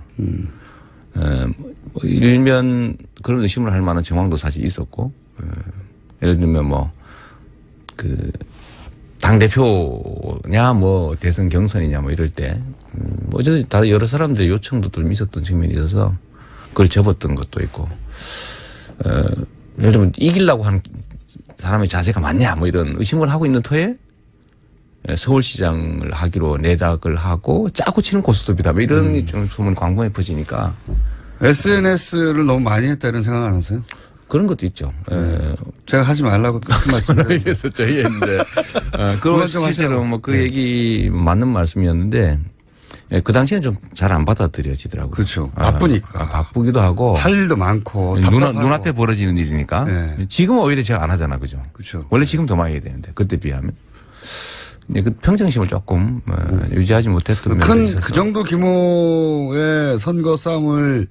일면 그런 의심을 할 만한 정황도 사실 있었고, 예를 들면 당대표냐, 대선 경선이냐, 이럴 때, 어쨌든 다 여러 사람들의 요청도 좀 있었던 측면이 있어서, 그걸 접었던 것도 있고, 예를 들면 이기려고 하는 사람의 자세가 맞냐 뭐 이런 의심을 하고 있는 터에 서울시장을 하기로 내락을 하고 짜고 치는 고스톱이다 뭐 이런 좀 소문이 광범위에 퍼지니까 SNS를 너무 많이 했다 이런 생각 안 하세요? 그런 것도 있죠. 제가 하지 말라고 그렇게 말씀드렸는데. 그래서 저희 했는데 그건 실제로 뭐 그 얘기 맞는 말씀이었는데 그 당시에는 좀 잘 안 받아들여지더라고요. 그렇죠. 바쁘니까. 바쁘기도 하고 할 일도 많고. 눈앞에 벌어지는 일이니까. 네. 지금은 오히려 제가 안 하잖아, 그죠? 그렇죠. 원래 지금 더 많이 해야 되는데 그때 비하면. 그 평정심을 조금 유지하지 못했던 면이 있어서. 그 정도 규모의 선거 싸움을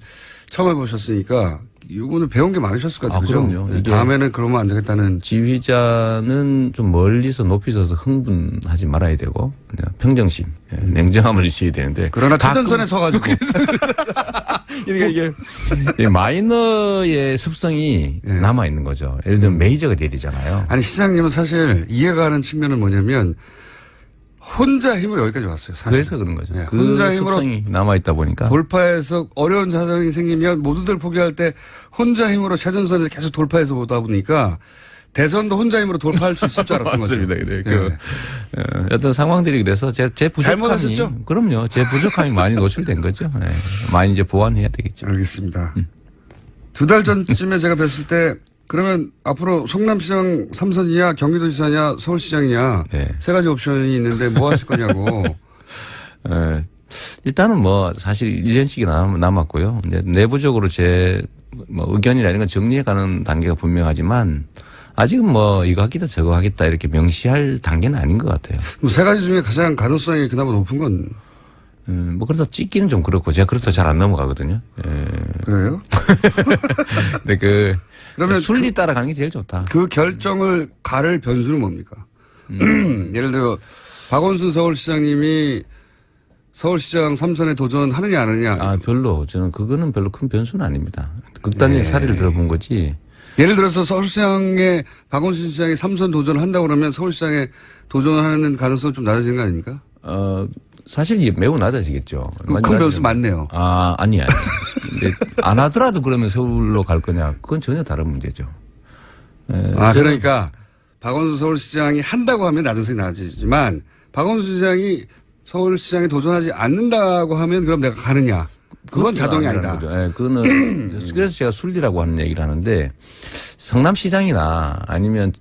처음 해보셨으니까 이거는 배운 게 많으셨을 것 같아요. 그럼요. 그죠? 다음에는 그러면 안 되겠다는. 지휘자는 좀 멀리서 높이 서서 흥분하지 말아야 되고 평정심, 냉정함을 유지해야 되는데. 그러나 최전선에 서가지고. 이게 마이너의 습성이 남아 있는 거죠. 예를 들면 메이저가 돼야 되잖아요. 아니 시장님은 사실 이해가 가는 측면은 뭐냐면 혼자 힘으로 여기까지 왔어요. 사실. 그래서 그런 거죠. 네, 그 혼자 힘으로 습성이 남아 있다 보니까. 돌파해서 어려운 사정이 생기면 모두들 포기할 때 혼자 힘으로 최전선에서 계속 돌파해서 오다 보니까 대선도 혼자 힘으로 돌파할 수 있을 줄 알았던 거죠. 맞습니다. 그래. 어떤 상황들이 그래서 제 부족함이. 잘못하셨죠? 그럼요. 제 부족함이 많이 노출된 거죠. 네. 많이 이제 보완해야 되겠죠. 알겠습니다. 2달 전쯤에 제가 뵀을 때 그러면 앞으로 성남시장 3선이냐 경기도지사냐 서울시장이냐 네. 세 가지 옵션이 있는데 뭐 하실 거냐고. 일단은 뭐 사실 1년씩이 남았고요. 이제 내부적으로 제 뭐 의견이나 이런 건 정리해가는 단계가 분명하지만 아직은 뭐 이거 하겠다 저거 하겠다 이렇게 명시할 단계는 아닌 것 같아요. 세 가지 중에 가장 가능성이 그나마 높은 건 뭐 그래서 찍기는 좀 그렇고 제가 그렇다 잘 안 넘어가거든요. 그래요? 근데 그러면 순리 따라가는 게 제일 좋다. 그 결정을 가를 변수는 뭡니까? 예를 들어 박원순 서울시장님이 서울시장 3선에 도전하느냐 안 하느냐. 별로 저는 그거는 별로 큰 변수는 아닙니다. 극단의 사례를 들어본 거지. 예를 들어서 서울시장에 박원순 시장이 3선 도전을 한다고 그러면 서울시장에 도전하는 가능성이 좀 낮아지는 거 아닙니까? 사실 이게 매우 낮아지겠죠. 큰 변수 많네요. 아니. 근데 안 하더라도 그러면 서울로 갈 거냐? 그건 전혀 다른 문제죠. 그러니까 박원순 서울시장이 한다고 하면 낮아지긴 낮아지지만 박원순 시장이 서울시장에 도전하지 않는다고 하면 그럼 내가 가느냐? 그건 자동이 아니다. 네, 그거는 그래서 제가 순리라고 하는 얘기를 하는데 성남시장이나 아니면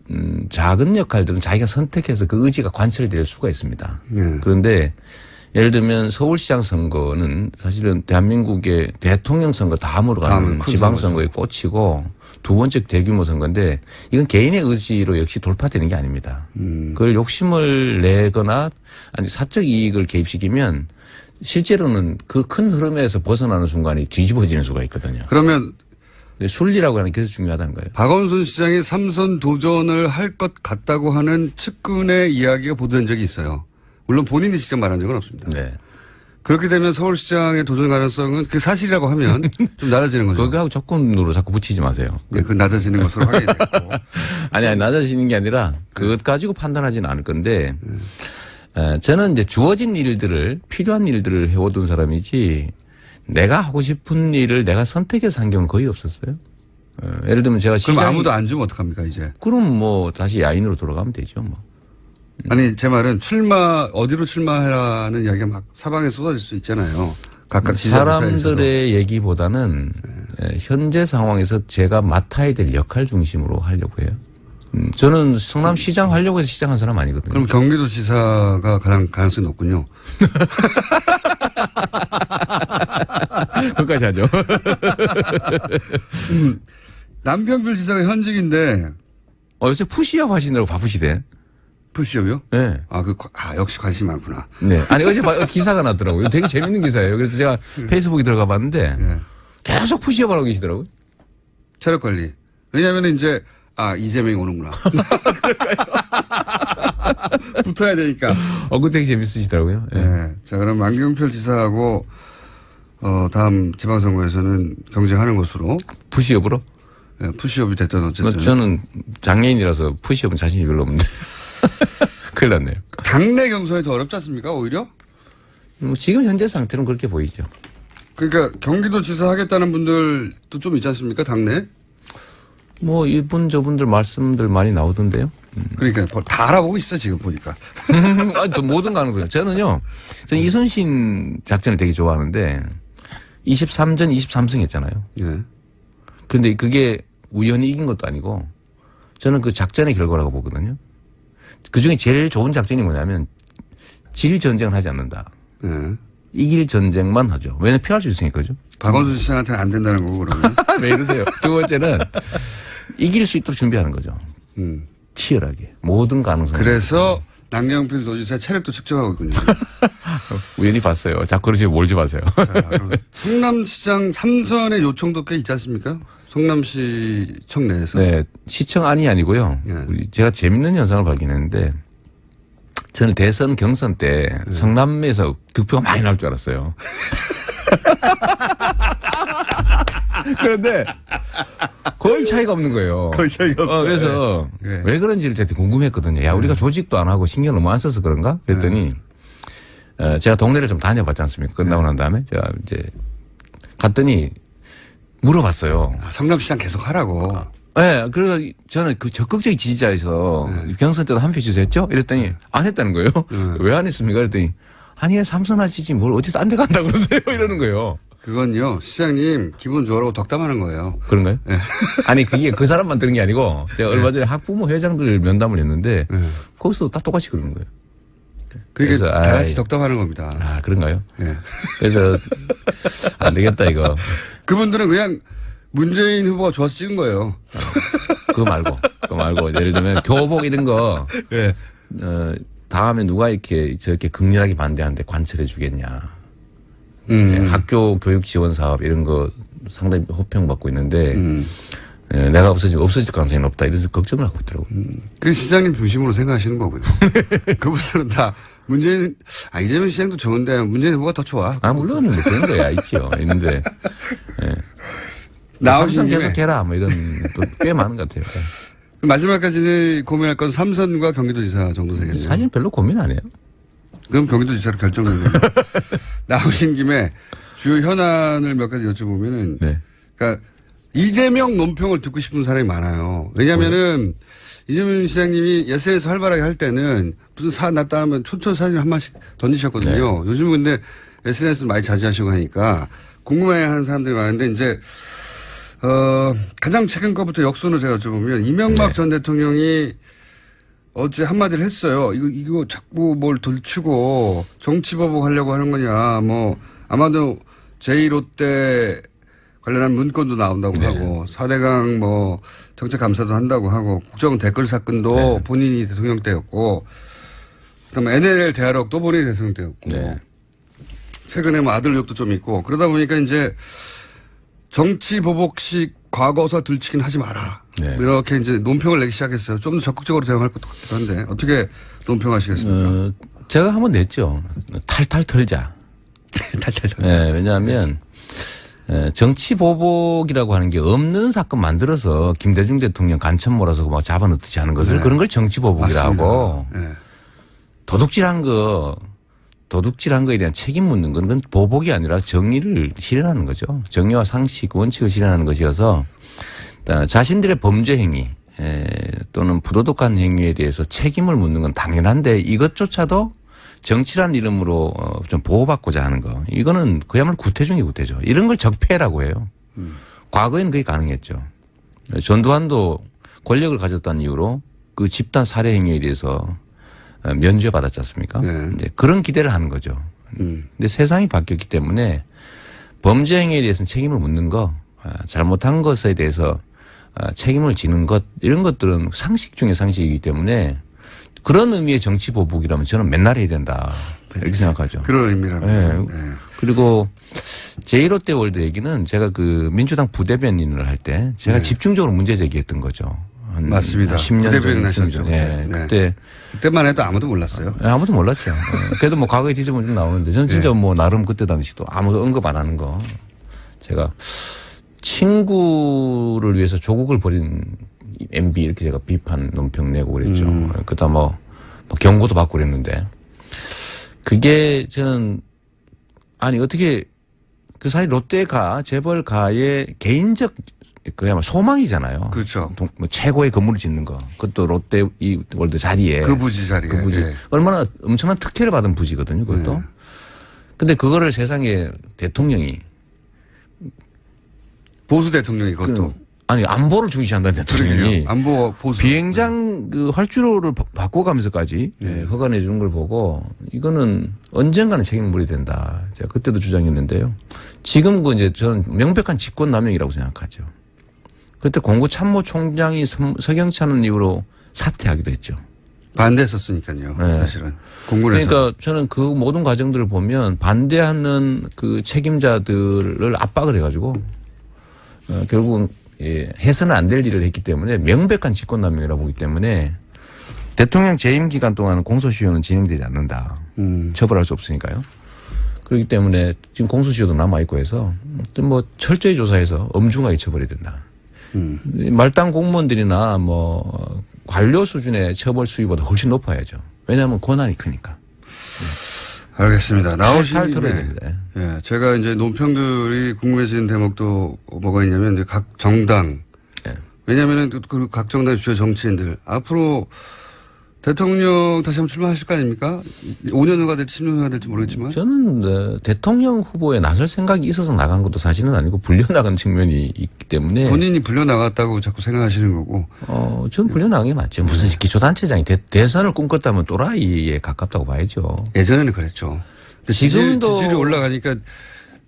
작은 역할들은 자기가 선택해서 그 의지가 관철될 수가 있습니다. 그런데 예를 들면 서울시장 선거는 사실은 대한민국의 대통령 선거 다음으로 가는 지방선거에 꽂히고 두 번째 대규모 선거인데 이건 개인의 의지로 역시 돌파되는 게 아닙니다. 그걸 욕심을 내거나 아니 사적 이익을 개입시키면 실제로는 그 큰 흐름에서 벗어나는 순간이 뒤집어지는 수가 있거든요. 그러면 순리라고 하는 게 그래서 중요하다는 거예요. 박원순 시장이 3선 도전을 할 것 같다고 하는 측근의 이야기가 보도된 적이 있어요. 물론 본인이 직접 말한 적은 없습니다. 네. 그렇게 되면 서울시장의 도전 가능성은 그 사실이라고 하면 좀 낮아지는 거죠. 그거하고 조건으로 자꾸 붙이지 마세요. 네, 그 낮아지는 것으로 확인이 됐고. 아니, 낮아지는 게 아니라 그것 가지고 판단하지는 않을 건데 저는 이제 주어진 일들을 필요한 일들을 해오던 사람이지 내가 하고 싶은 일을 내가 선택해서 한 경우는 거의 없었어요. 예를 들면 제가 그럼 아무도 안 주면 어떡합니까 이제? 그럼 뭐 다시 야인으로 돌아가면 되죠 뭐. 아니 제 말은 어디로 출마하라는 이야기가 막 사방에 쏟아질 수 있잖아요. 각각 사람들의 얘기보다는 현재 상황에서 제가 맡아야 될 역할 중심으로 하려고 해요. 저는 성남시장 하려고 해서 시작한 사람 아니거든요. 그럼 경기도지사가 가장 가능성이 높군요. 그것까지 하죠. 남경필 지사가 현직인데. 요새 푸시업 하시느라고 바쁘시대. 푸시업이요? 네. 역시 관심이 많구나. 네. 아니, 어제 기사가 났더라고요. 되게 재밌는 기사예요. 그래서 제가 페이스북에 들어가 봤는데 계속 푸시업 하고 계시더라고요. 체력 관리. 왜냐하면 이제 이재명이 오는구나. 붙어야 되니까. 그거 되게 재밌으시더라고요. 네. 자, 그럼 남경필 지사하고 다음 지방선거에서는 경쟁하는 것으로. 푸시업으로? 네, 푸시업이 됐든 어쨌든. 저는 장애인이라서 푸시업은 자신이 별로 없는데. 큰일 났네요. 당내 경선이 더 어렵지 않습니까, 오히려? 지금 현재 상태는 그렇게 보이죠. 그러니까 경기도지사 하겠다는 분들도 좀 있지 않습니까? 당내? 뭐 이분 저분들 말씀들 많이 나오던데요. 그러니까 다 알아보고 있어 지금 보니까. 아니, 또 모든 가능성. 저는 이순신 작전을 되게 좋아하는데 23전 23승 했잖아요. 예. 그런데 그게 우연히 이긴 것도 아니고 저는 그 작전의 결과라고 보거든요. 그중에 제일 좋은 작전이 뭐냐면 질 전쟁을 하지 않는다. 예. 이길 전쟁만 하죠. 왜냐면 피할 수 있으니까 그죠. 박원순 시장한테는 안 된다는 거고 그러면. 왜 이러세요? 두 번째는 이길 수 있도록 준비하는 거죠. 치열하게. 모든 가능성. 그래서 남경필 도지사 체력도 측정하고 있군요. 우연히 봤어요. 자꾸 그러지 몰지 마세요. 성남시장 3선의 요청도 꽤 있지 않습니까? 성남시청 내에서. 네. 시청 안이 아니고요. 예. 제가 재밌는 현상을 발견했는데 저는 대선 경선 때 성남에서 득표가 많이 날 줄 알았어요. 그런데 거의 차이가 없는 거예요. 거의 차이가 없어요. 그래서 네. 왜 그런지를 되게 궁금했거든요. 야, 우리가 조직도 안 하고 신경 너무 안 써서 그런가? 그랬더니 제가 동네를 좀 다녀봤지 않습니까? 끝나고 난 다음에 제가 이제 갔더니 물어봤어요. 성남시장 계속 하라고. 네, 그래서 저는 그 적극적인 지지자에서 경선 때도 한 표 주셨죠? 이랬더니 안 했다는 거예요. 왜 안 했습니까? 그랬더니 아니, 삼선 하시지 뭘 어디서 딴 데 간다고 그러세요? 이러는 거예요. 그건요, 시장님 기분 좋으라고 덕담하는 거예요. 그런가요? 네. 아니, 그게 그 사람만 들은 게 아니고 제가 얼마 전에 학부모 회장들 면담을 했는데 거기서도 다 똑같이 그러는 거예요. 그게 그래서, 다 같이 덕담하는 겁니다. 아, 그런가요? 예. 그래서 안 되겠다 이거. 그분들은 그냥 문재인 후보가 좋아서 찍은 거예요. 그거 말고 예를 들면 교복 이런 거 예. 다음에 누가 이렇게 저렇게 극렬하게 반대하는데 관철해 주겠냐. 학교 교육 지원 사업 이런 거 상당히 호평받고 있는데 내가 없어질 가능성이 높다 이런 걱정을 하고 있더라고요. 그 시장님 중심으로 생각하시는 거고요. 그분들은 다 문재인, 이재명 시장도 좋은데 문재인 후보가 더 좋아. 물론 뭐 그런 거야 있죠. 있는데 나오신 김에 계속 해라 뭐 이런 또 꽤 많은 것 같아요. 마지막까지 고민할 건 삼선과 경기도지사 정도 되겠네요. 사실 별로 고민 안 해요. 그럼 경기도지사로 결정되는 거예요. 나오신 김에 주요 현안을 몇 가지 여쭤보면은, 네. 그러니까 이재명 논평을 듣고 싶은 사람이 많아요. 왜냐면은 이재명 시장님이 SNS 활발하게 할 때는 무슨 사안 났다 하면 촌철 사진 한 번씩 던지셨거든요. 네. 요즘은 근데 SNS 많이 자제하시고 하니까 궁금해하는 사람들이 많은데 이제 가장 최근 거부터 역순으로 제가 여쭤보면 이명박 네. 전 대통령이 어제 한마디를 했어요. 이거 자꾸 뭘 들추고 정치보복 하려고 하는 거냐. 뭐 아마도 제1호 때 관련한 문건도 나온다고 네. 하고 4대강 뭐 정책 감사도 한다고 하고 국정원 댓글 사건도 네. 본인이 대통령 때였고 그다음에 NLL 대화록도 본인이 대통령 때였고 네. 최근에 뭐 아들 의혹도 좀 있고 그러다 보니까 이제 정치보복식 과거사 들추긴 하지 마라. 네. 이렇게 이제 논평을 내기 시작했어요. 좀 더 적극적으로 대응할 것도 같기도 한데 어떻게 논평하시겠습니까? 제가 한번 냈죠. 탈탈 털자. 탈탈. 네, 왜냐하면 정치 보복이라고 하는 게 없는 사건 만들어서 김대중 대통령 간첩 몰아서 막 잡아넣듯이 하는 것을 그런 걸 정치 보복이라고. 네. 도둑질한 거에 대한 책임 묻는 건 그건 보복이 아니라 정의를 실현하는 거죠. 정의와 상식, 원칙을 실현하는 것이어서 자신들의 범죄 행위 또는 부도덕한 행위에 대해서 책임을 묻는 건 당연한데 이것조차도 정치란 이름으로 좀 보호받고자 하는 거. 이거는 그야말로 구태 중의 구태죠. 이런 걸 적폐라고 해요. 과거에는 그게 가능했죠. 전두환도 권력을 가졌다는 이유로 그 집단 살해 행위에 대해서 면죄받았지 않습니까? 네. 이제 그런 기대를 하는 거죠. 근데 세상이 바뀌었기 때문에 범죄 행위에 대해서는 책임을 묻는 거, 잘못한 것에 대해서 책임을 지는 것, 이런 것들은 상식 중의 상식이기 때문에 그런 의미의 정치 보복이라면 저는 맨날 해야 된다. 이렇게 생각하죠. 그런 의미라면. 네. 네. 그리고 제1호 때 월드 얘기는 제가 그 민주당 부대변인을 할 때 제가 네. 집중적으로 문제 제기했던 거죠. 한 맞습니다. 10년 부대변인 전 하셨죠. 네. 네. 그때만 해도 아무도 몰랐어요. 아무도 몰랐죠. 그래도 뭐 과거의 뒤집어는 좀 나오는데 저는 진짜 네. 뭐 나름 그때 당시도 아무도 언급 안 하는 거. 제가 친구를 위해서 조국을 버린 MB 이렇게 제가 비판 논평 내고 그랬죠. 그다음 뭐 경고도 받고 그랬는데 그게 저는 아니 어떻게 그 사실 롯데가 재벌가의 개인적 그야말로 소망이잖아요. 그렇죠. 뭐 최고의 건물을 짓는 거. 그것도 롯데 이 월드 자리에. 그 부지 자리에. 그 부지. 예. 얼마나 엄청난 특혜를 받은 부지거든요. 그것도. 네. 근데 그거를 세상에 대통령이 보수 대통령이 그것도. 아니 안보를 중시한다는 대통령이 그러게요. 안보 보수. 비행장 그 활주로를 바꿔가면서까지 허가내 주는 걸 보고 이거는 언젠가는 책임을 물어야 된다. 제가 그때도 주장했는데요. 지금 그 이제 저는 명백한 직권남용이라고 생각하죠. 그때 공구참모총장이 서경찬은 이후로 사퇴하기도 했죠. 반대했었으니까요. 네. 사실은. 공군에서. 그러니까 저는 그 모든 과정들을 보면 반대하는 그 책임자들을 압박을 해가지고 결국은 해서는 안 될 일을 했기 때문에 명백한 직권남용이라고 보기 때문에 대통령 재임 기간 동안 공소시효는 진행되지 않는다. 처벌할 수 없으니까요. 그렇기 때문에 지금 공소시효도 남아있고 해서 뭐 철저히 조사해서 엄중하게 처벌해야 된다. 말단 공무원들이나 뭐 관료 수준의 처벌 수위보다 훨씬 높아야죠. 왜냐하면 권한이 크니까. 알겠습니다. 나오신 털어야 김에 됩니다. 예, 제가 이제 논평들이 궁금해지는 대목도 뭐가 있냐면 이제 각 정당 예. 왜냐하면은 그 각 정당 주요 정치인들 앞으로 대통령 다시 한번 출마하실 거 아닙니까? 5년 후가 될지 10년 후가 될지 모르겠지만 저는 대통령 후보에 나설 생각이 있어서 나간 것도 사실은 아니고 불려나간 측면이 있기 때문에 본인이 불려나갔다고 자꾸 생각하시는 거고 전 불려나간 게 맞죠. 무슨 기초단체장이 대선을 꿈꿨다면 또라이에 가깝다고 봐야죠. 예전에는 그랬죠. 근데 지금도 지지율이 올라가니까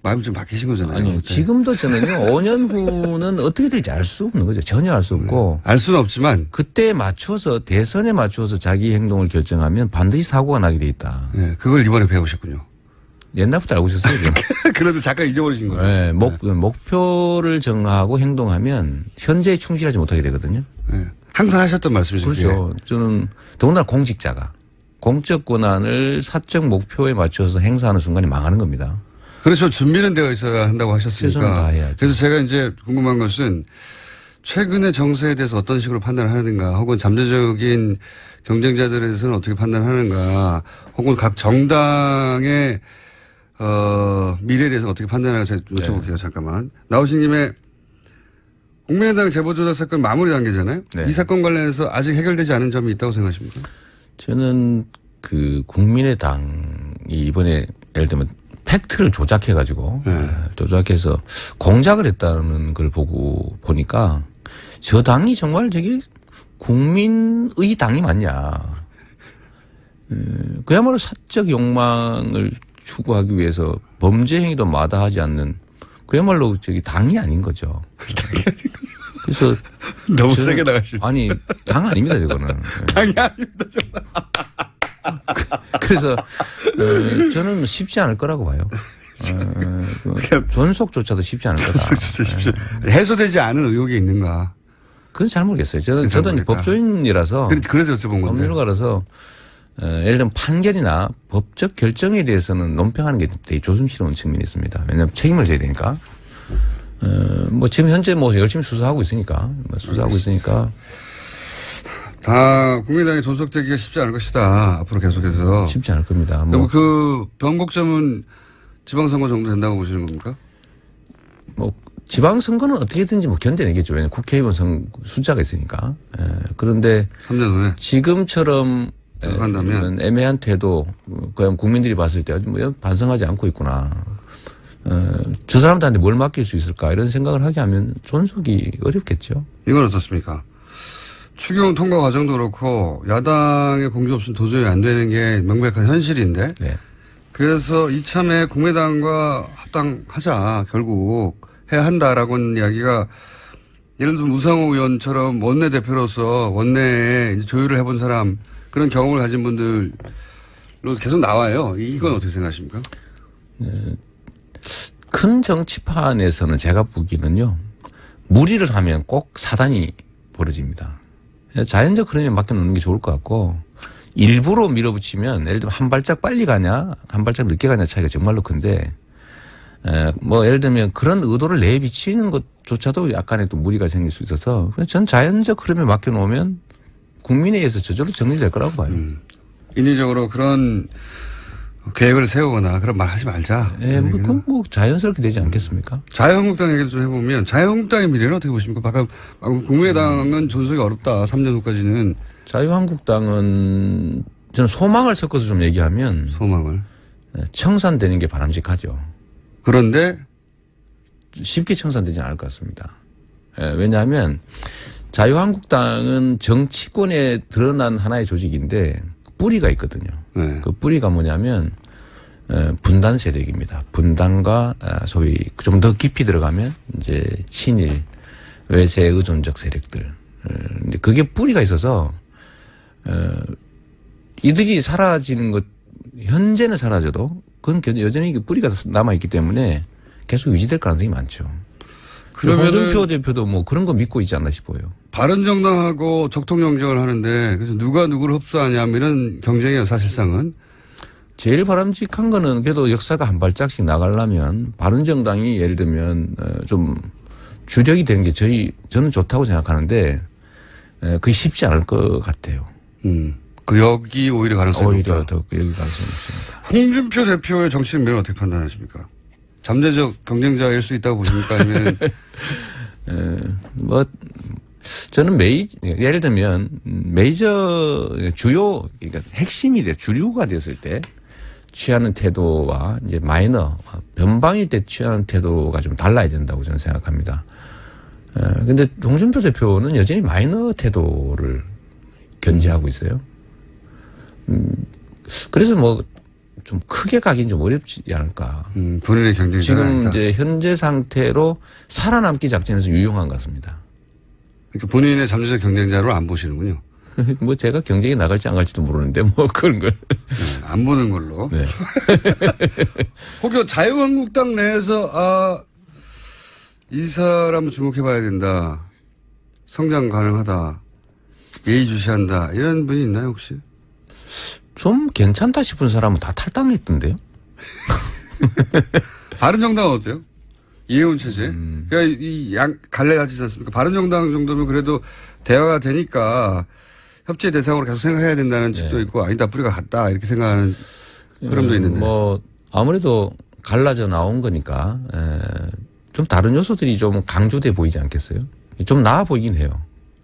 마음이 좀 바뀌신 거잖아요. 아니요. 지금도 저는요. 5년 후는 어떻게 될지 알 수 없는 거죠. 전혀 알 수 없고. 알 수는 없지만 그때에 맞춰서 대선에 맞춰서 자기 행동을 결정하면 반드시 사고가 나게 돼 있다. 예, 그걸 이번에 배우셨군요. 옛날부터 알고 있었어요. 그래도 잠깐 잊어버리신 거예요. 네, 목표를 정하고 행동하면 현재에 충실하지 못하게 되거든요. 네. 항상 하셨던 말씀이죠. 그렇죠. 저는 더군다나 공직자가 공적 권한을 사적 목표에 맞춰서 행사하는 순간에 망하는 겁니다. 그렇죠. 준비는 되어 있어야 한다고 최선을 하셨으니까. 다해야죠. 그래서 제가 이제 궁금한 것은 최근의 정세에 대해서 어떤 식으로 판단을 하는가 혹은 잠재적인 경쟁자들에 대해서는 어떻게 판단하는가 혹은 각 정당의 미래에 대해서 어떻게 판단하는가 제가 여쭤볼게요. 네. 잠깐만. 나오신 김에 국민의당 제보조작 사건 마무리 단계잖아요. 네. 이 사건 관련해서 아직 해결되지 않은 점이 있다고 생각하십니까? 저는 그 국민의당이 이번에 예를 들면 팩트를 조작해가지고 조작해서 공작을 했다는 걸 보니까 저 당이 정말 저게 국민의 당이 맞냐. 그야말로 사적 욕망을 추구하기 위해서 범죄 행위도 마다하지 않는 그야말로 저기 당이 아닌 거죠. 그래서 너무 세게 나가시죠. 아니 당 아닙니다 저거는. 당이 아닙니다. 정말. 그래서 저는 쉽지 않을 거라고 봐요. 존속조차도 쉽지 않을 거다. 해소되지 않은 의혹이 있는가? 그건 잘 모르겠어요. 저도 법조인이라서 그래서 여쭤본 건데. 법률가라서 예를 들면 판결이나 법적 결정에 대해서는 논평하는 게 되게 조심스러운 측면이 있습니다. 왜냐하면 책임을 져야 되니까. 뭐 지금 현재 뭐 열심히 수사하고 있으니까 다 국민의당이 존속되기가 쉽지 않을 것이다. 앞으로 계속해서. 쉽지 않을 겁니다. 뭐 그 변곡점은 지방선거 정도 된다고 보시는 겁니까? 뭐 지방선거는 어떻게든지 뭐 견뎌내겠죠. 왜냐하면 국회의원 숫자가 있으니까. 그런데 3년 후에 지금처럼 한다면 애매한 태도, 그냥 국민들이 봤을 때 뭐 반성하지 않고 있구나. 저 사람들한테 뭘 맡길 수 있을까 이런 생각을 하게 하면 존속이 어렵겠죠. 이건 어떻습니까? 추경 통과 과정도 그렇고 야당의 공조 없이는 도저히 안 되는 게 명백한 현실인데 네. 그래서 이참에 국민의당과 합당하자 결국 해야 한다라고는 이야기가 예를 들면 우상호 의원처럼 원내대표로서 원내에 이제 조율을 해본 사람 그런 경험을 가진 분들로 계속 나와요. 이건 어떻게 생각하십니까? 큰 정치판에서는 제가 보기에는요. 무리를 하면 꼭 사단이 벌어집니다. 자연적 흐름에 맡겨놓는 게 좋을 것 같고 일부러 밀어붙이면 예를 들면 한 발짝 빨리 가냐 한 발짝 늦게 가냐 차이가 정말로 큰데 뭐 예를 들면 그런 의도를 내비치는 것조차도 약간의 또 무리가 생길 수 있어서 전 자연적 흐름에 맡겨놓으면 국민에 의해서 저절로 정리될 거라고 봐요. 인위적으로 그런 계획을 세우거나 그런 말 하지 말자. 예, 그건 뭐 자연스럽게 되지 않겠습니까? 자유한국당 얘기를 좀 해보면 자유한국당의 미래는 어떻게 보십니까? 방금 국민의당은 존속이 어렵다. 3년 후까지는. 자유한국당은 저는 소망을 섞어서 좀 얘기하면 소망을. 청산되는 게 바람직하죠. 그런데 쉽게 청산되지 않을 것 같습니다. 왜냐하면 자유한국당은 정치권에 드러난 하나의 조직인데 뿌리가 있거든요. 네. 그 뿌리가 뭐냐면 분단 세력입니다. 분단과 소위 좀 더 깊이 들어가면 이제 친일, 외세 의존적 세력들. 근데 그게 뿌리가 있어서 이들이 사라지는 것 현재는 사라져도 그건 여전히 뿌리가 남아있기 때문에 계속 유지될 가능성이 많죠. 그러면 홍준표 대표도 뭐 그런 거 믿고 있지 않나 싶어요. 바른정당하고 적통 경쟁을 하는데 그래서 누가 누구를 흡수하냐 이런 경쟁이에요 사실상은. 제일 바람직한 거는 그래도 역사가 한 발짝씩 나가려면 바른정당이 예를 들면 좀 주력이 되는 게 저는 좋다고 생각하는데 그게 쉽지 않을 것 같아요. 그 여기 오히려 가능성이 오히려 높다. 더 여기 가능성이 있습니다. 홍준표 대표의 정치적 면을 어떻게 판단하십니까? 잠재적 경쟁자일 수 있다고 보십니까? 아니면 뭐 저는 예를 들면 메이저 주요 그러니까 핵심이 주류가 됐을 때 취하는 태도와 이제 마이너 변방일 때 취하는 태도가 좀 달라야 된다고 저는 생각합니다. 근데 홍준표 대표는 여전히 마이너 태도를 견지하고 있어요. 그래서 뭐 좀 크게 가긴 좀 어렵지 않을까. 본인의 경쟁자가 지금 아니다. 이제 현재 상태로 살아남기 작전에서 유용한 것 같습니다. 그러니까 본인의 잠재적 경쟁자로 안 보시는군요. 뭐 제가 경쟁에 나갈지 안 갈지도 모르는데 뭐 그런 걸. 네, 안 보는 걸로. 네. 혹여 자유한국당 내에서 이 사람 주목해봐야 된다. 성장 가능하다. 예의주시한다. 이런 분이 있나요 혹시? 좀 괜찮다 싶은 사람은 다 탈당했던데요. 바른정당은 어때요? 이해운 체제. 그러니까 이 갈래가지지 않습니까? 바른정당 정도면 그래도 대화가 되니까 협치의 대상으로 계속 생각해야 된다는 측도 있고 아니다 뿌리가 같다 이렇게 생각하는 흐름도 있는데. 뭐 아무래도 갈라져 나온 거니까 좀 다른 요소들이 좀 강조돼 보이지 않겠어요? 좀 나아 보이긴 해요.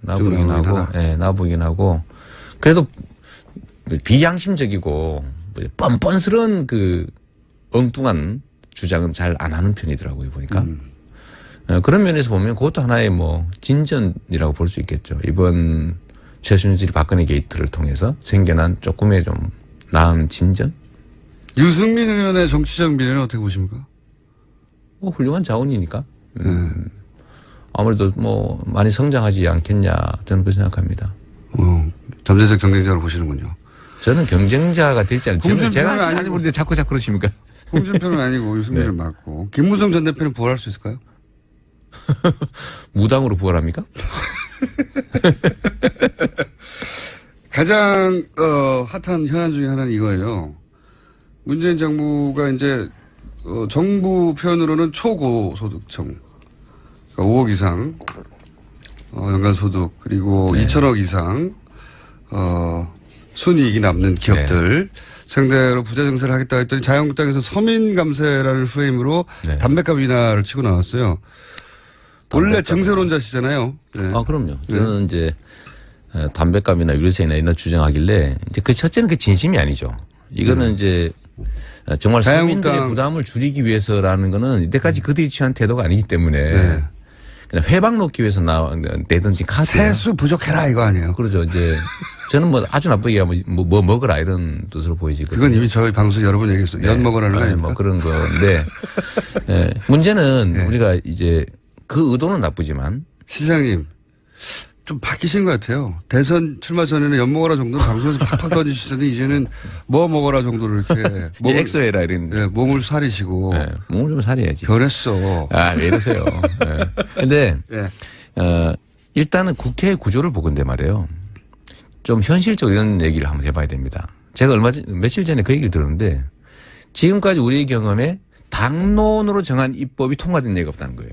나아 보이긴 하고, 나아 보이긴 하고 그래도 비양심적이고 뻔뻔스러운 그 엉뚱한 주장은 잘 안 하는 편이더라고요 보니까. 그런 면에서 보면 그것도 하나의 뭐 진전이라고 볼 수 있겠죠. 이번 최순실 박근혜 게이트를 통해서 생겨난 조금의 좀 나은 진전? 유승민 의원의 정치적 미래는 어떻게 보십니까? 뭐 훌륭한 자원이니까. 아무래도 뭐 많이 성장하지 않겠냐 저는 그렇게 생각합니다. 잠재적 경쟁자로 보시는군요. 저는 경쟁자가 될지 않을지 제가 아니고. 잘 모르는데 자꾸 그러십니까? 홍준표는 아니고 유승민을 맞고 김무성 전 대표는 부활할 수 있을까요? 무당으로 부활합니까? 가장 핫한 현안 중에 하나는 이거예요. 문재인 정부가 이제 정부 표현으로는 초고소득청 그러니까 5억 이상 연간 소득 그리고 2천억 이상 순이익이 남는 기업들 상대로 부자 증세를 하겠다 했더니 자유한국당에서 서민 감세라는 프레임으로 담배값 인하를 치고 나왔어요. 원래 증세론자시잖아요. 네. 아, 그럼요. 저는 이제 담배값이나 유류세나 이런 주장하길래 이제 그 첫째는 그 진심이 아니죠. 이거는 이제 정말 서민들의 부담을 줄이기 위해서라는 거는 이때까지 그들이 취한 태도가 아니기 때문에 그냥 회방 놓기 위해서 내든지 카드. 세수 부족해라 이거 아니에요. 그러죠. 이제 저는 뭐 아주 나쁘게 하면 뭐 먹어라 이런 뜻으로 보이지거든요. 그건 이미 저희 방송 여러 번 얘기했어요. 연 먹으라는 거 아닙니까? 뭐 그런 건데 문제는 우리가 이제 그 의도는 나쁘지만 시장님 좀 바뀌신 것 같아요. 대선 출마 전에는 연 먹어라 정도는 방송에서 팍팍 던지시더니 이제는 뭐 먹어라 정도를 이렇게 엑소해라 이런 몸을 사리시고 몸을 좀 사려야지. 변했어. 왜 이러세요? 근데 일단은 국회 구조를 보건데 말이에요. 좀 현실적으로 이런 얘기를 한번 해봐야 됩니다. 제가 며칠 전에 그 얘기를 들었는데 지금까지 우리의 경험에 당론으로 정한 입법이 통과된 얘기가 없다는 거예요.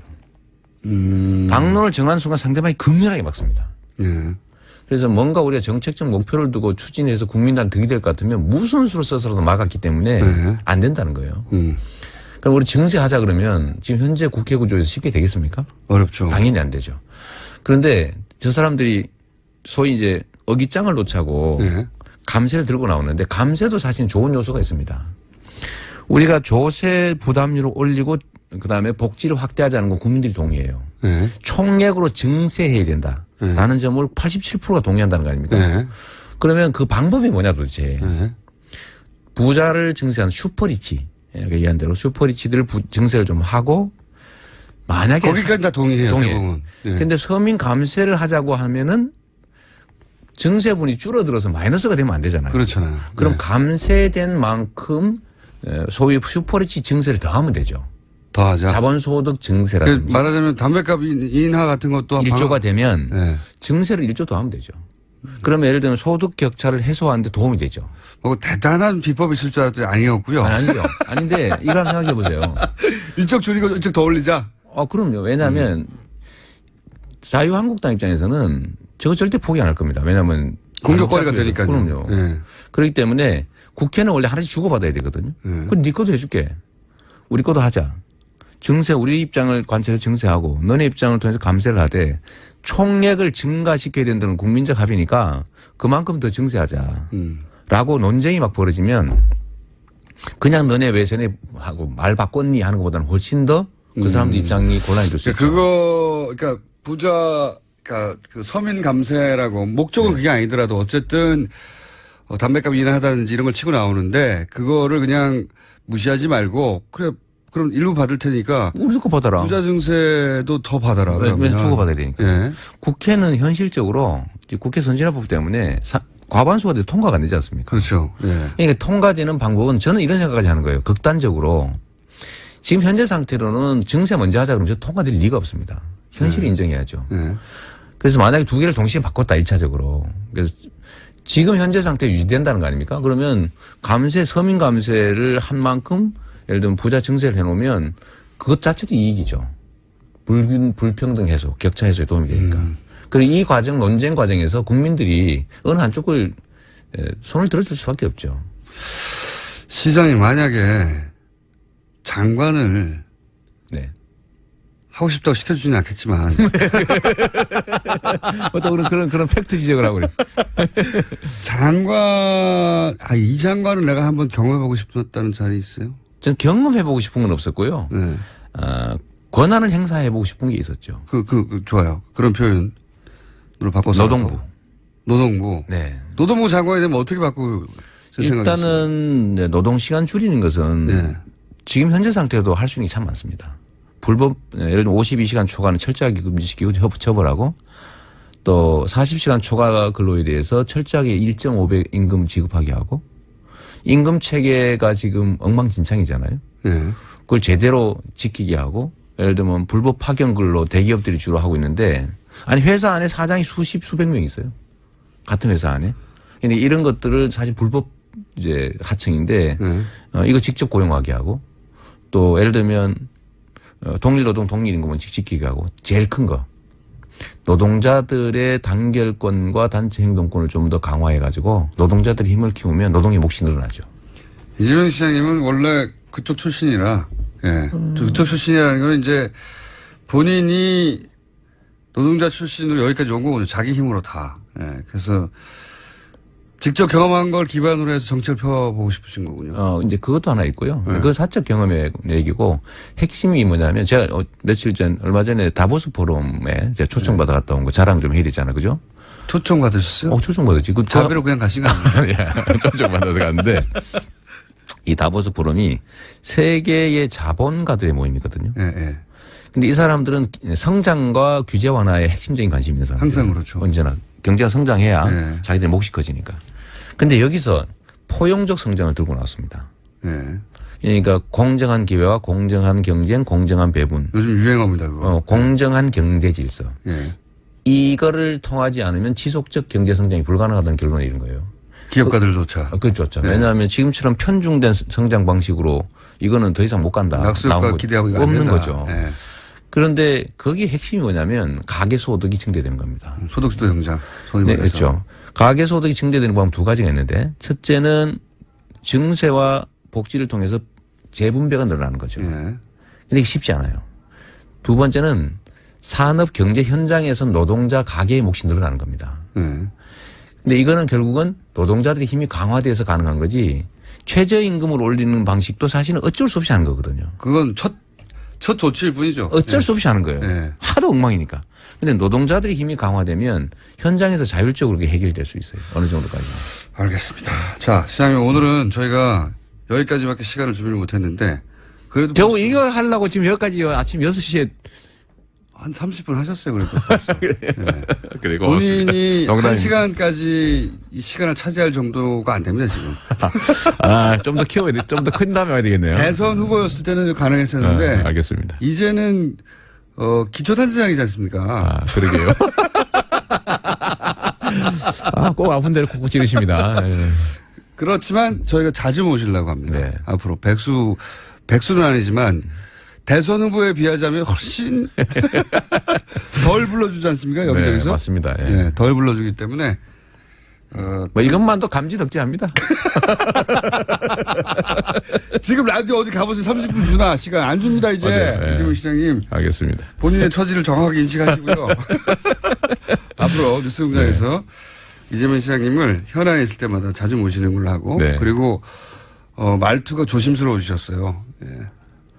당론을 정한 순간 상대방이 극렬하게 막습니다. 그래서 뭔가 우리가 정책적 목표를 두고 추진해서 국민들한테 득이 될 것 같으면 무슨 수로 써서라도 막았기 때문에 네. 안 된다는 거예요. 그럼 우리 증세하자 그러면 지금 현재 국회 구조에서 쉽게 되겠습니까? 어렵죠. 당연히 안 되죠. 그런데 저 사람들이 소위 이제 어깃장을 놓자고 네. 감세를 들고 나오는데 감세도 사실 좋은 요소가 있습니다. 우리가 조세 부담률을 올리고 그다음에 복지를 확대하자는 건 국민들이 동의해요. 네. 총액으로 증세해야 된다라는 점을 87%가 동의한다는 거 아닙니까? 네. 그러면 그 방법이 뭐냐 도대체. 네. 부자를 증세하는 슈퍼리치. 얘기한 대로 슈퍼리치들 증세를 좀 하고 만약에 거기까지 다 동의해요. 동의해요. 대부분. 네. 근데 서민 감세를 하자고 하면은 증세분이 줄어들어서 마이너스가 되면 안 되잖아요. 그렇잖아요. 그럼 네. 감세된 만큼 소위 슈퍼리치 증세를 더하면 되죠. 더하자. 자본소득 증세라든지 말하자면 담배값 인하 같은 것도 1조가 되면 네. 증세를 1조 더하면 되죠. 그러면 예를 들면 소득 격차를 해소하는 데 도움이 되죠. 뭐 대단한 비법이 있을 줄 알았더니 아니었고요. 아니죠. 아닌데 이걸 한번 생각해 보세요. 이쪽 줄이고 이쪽 더 올리자. 그럼요. 왜냐하면 자유한국당 입장에서는 저거 절대 포기 안 할 겁니다. 왜냐하면 공격거리가 되니까요. 그럼요. 네. 그렇기 때문에 국회는 원래 하나씩 주고받아야 되거든요. 그럼 네 것도 해줄게. 우리 것도 하자. 증세 우리 입장을 관찰해서 증세하고 너네 입장을 통해서 감세를 하되 총액을 증가시켜야 된다는 국민적 합의니까 그만큼 더 증세하자. 라고 논쟁이 막 벌어지면 그냥 너네 왜 전에 하고 말 바꿨니 하는 것보다는 훨씬 더 그 사람들 입장이 곤란해질 수 있죠. 그러니까 그러니까 그 서민 감세라고 목적은 그게 아니더라도 어쨌든 담배값 인하하다든지 이런 걸 치고 나오는데 그거를 그냥 무시하지 말고 그래 그럼 일부 받을 테니까 우리 거 받아라. 부자 증세도 더 받아라. 왜 주고받아야 되니까. 예. 국회는 현실적으로 국회 선진화법 때문에 과반수가 돼도 통과가 안 되지 않습니까? 그렇죠. 예. 그러니까 통과되는 방법은 저는 이런 생각까지 하는 거예요. 극단적으로. 지금 현재 상태로는 증세 먼저 하자 그러면 저 통과될 리가 없습니다. 현실을 인정해야죠. 예. 그래서 만약에 두 개를 동시에 바꿨다 1차적으로. 그래서 지금 현재 상태 유지된다는 거 아닙니까? 그러면 서민 감세를 한 만큼 예를 들면 부자 증세를 해놓으면 그것 자체도 이익이죠. 불평등 해소, 격차 해소에 도움이 되니까. 그리고 이 과정, 논쟁 과정에서 국민들이 어느 한쪽을 손을 들어줄 수밖에 없죠. 시장이 만약에 장관을 네. 하고 싶다고 시켜주지는 않겠지만 또 그런 팩트 지적을 하고 그래. 이 장관을 내가 한번 경험해보고 싶었다는 자리 있어요? 전 경험해보고 싶은 건 없었고요. 네. 권한을 행사해보고 싶은 게 있었죠. 좋아요. 그런 표현으로 바꿔서. 노동부. 네. 노동부 장관이 되면 어떻게 바꾸고 일단은 네, 노동 시간 줄이는 것은 네. 지금 현재 상태에도 할 수 있는 게 참 많습니다. 불법 예를 들면 52시간 초과는 철저하게 금지시키고 처벌하고 또 40시간 초과 근로에 대해서 철저하게 1.5배 임금 지급하게 하고 임금 체계가 지금 엉망진창이잖아요. 네. 그걸 제대로 지키게 하고 예를 들면 불법 파견 근로 대기업들이 주로 하고 있는데 아니 회사 안에 사장이 수백 명 있어요. 같은 회사 안에. 근데 이런 것들을 사실 불법 이제 하청인데 이거 직접 고용하게 하고 또 예를 들면 동일노동 동일임금은 지키게 하고 제일 큰 거 노동자들의 단결권과 단체 행동권을 좀 더 강화해 가지고 노동자들의 힘을 키우면 노동의 몫이 늘어나죠. 이재명 시장님은 원래 그쪽 출신이라 그쪽 출신이라는 건 이제 본인이 노동자 출신으로 여기까지 온 거거든요. 자기 힘으로 다. 그래서 직접 경험한 걸 기반으로 해서 정책을 펴보고 싶으신 거군요. 이제 그것도 하나 있고요. 그 사적 경험의 얘기고 핵심이 뭐냐면 제가 얼마 전에 다보스 포럼에 제가 초청받아 갔다 온 거 자랑 좀 해야 되잖아. 그죠? 초청 받으셨어요? 초청받았지. 자비로 그냥 가신 거 아니에요? 초청받아서 갔는데 이 다보스 포럼이 세계의 자본가들의 모임이거든요. 근데 이 사람들은 성장과 규제 완화에 핵심적인 관심이 있는 사람들. 항상 그렇죠. 언제나. 경제가 성장해야 자기들의 몫이 커지니까. 근데 여기서 포용적 성장을 들고 나왔습니다. 그러니까 공정한 기회와 공정한 경쟁, 공정한 배분. 요즘 유행어입니다. 그거. 공정한 경제 질서. 이거를 통하지 않으면 지속적 경제 성장이 불가능하다는 결론을 이룬 거예요. 기업가들조차. 그렇죠. 왜냐하면 지금처럼 편중된 성장 방식으로 이거는 더 이상 못 간다. 낙수효과 기대하고 없는 거죠. 그런데 거기 핵심이 뭐냐면 가계소득이 증대되는 겁니다. 소득주도 경장. 소위 네, 말해서. 그렇죠. 가계소득이 증대되는 방법 두 가지가 있는데 첫째는 증세와 복지를 통해서 재분배가 늘어나는 거죠. 예. 근데 이게 쉽지 않아요. 두 번째는 산업 경제 현장에서 노동자 가계의 몫이 늘어나는 겁니다. 예. 근데 이거는 결국은 노동자들의 힘이 강화돼서 가능한 거지 최저임금을 올리는 방식도 사실은 어쩔 수 없이 하는 거거든요. 그건 첫 조치일 뿐이죠. 어쩔 수 없이 하는 거예요. 예. 하도 엉망이니까. 근데 노동자들의 힘이 강화되면 현장에서 자율적으로 그게 해결될 수 있어요. 어느 정도까지. 알겠습니다. 자, 시장님 오늘은 저희가 여기까지밖에 시간을 준비를 못했는데 그래도 겨우 이거 하려고 지금 여기까지 아침 6시에 한 30분 하셨어요. 그래도. 벌써. 예. 그리고 본인이 농담입니다. 1시간까지 이 시간을 차지할 정도가 안 됩니다, 지금. 좀 더 키워야 돼. 좀 더 큰 다음에 와야 되겠네요. 대선 후보였을 때는 가능했었는데 알겠습니다. 이제는 기초단체장이지 않습니까? 그러게요. 꼭 아픈 데를 콕콕 찌르십니다. 예. 그렇지만 저희가 자주 모시려고 합니다. 네. 앞으로 백수는 아니지만 대선 후보에 비하자면 훨씬 덜 불러주지 않습니까? 여기저기서? 네, 맞습니다. 예. 네, 덜 불러주기 때문에 뭐 이것만도 감지덕지합니다. 지금 라디오 어디 가보세요. 30분 주나 시간 안 줍니다 이제. 맞아요. 예. 이재명 시장님 알겠습니다. 본인의 처지를 정확하게 인식하시고요. 앞으로 뉴스공장에서 이재명 시장님을 현안에 있을 때마다 자주 모시는 걸로 하고 네. 그리고 말투가 조심스러우셨어요. 예.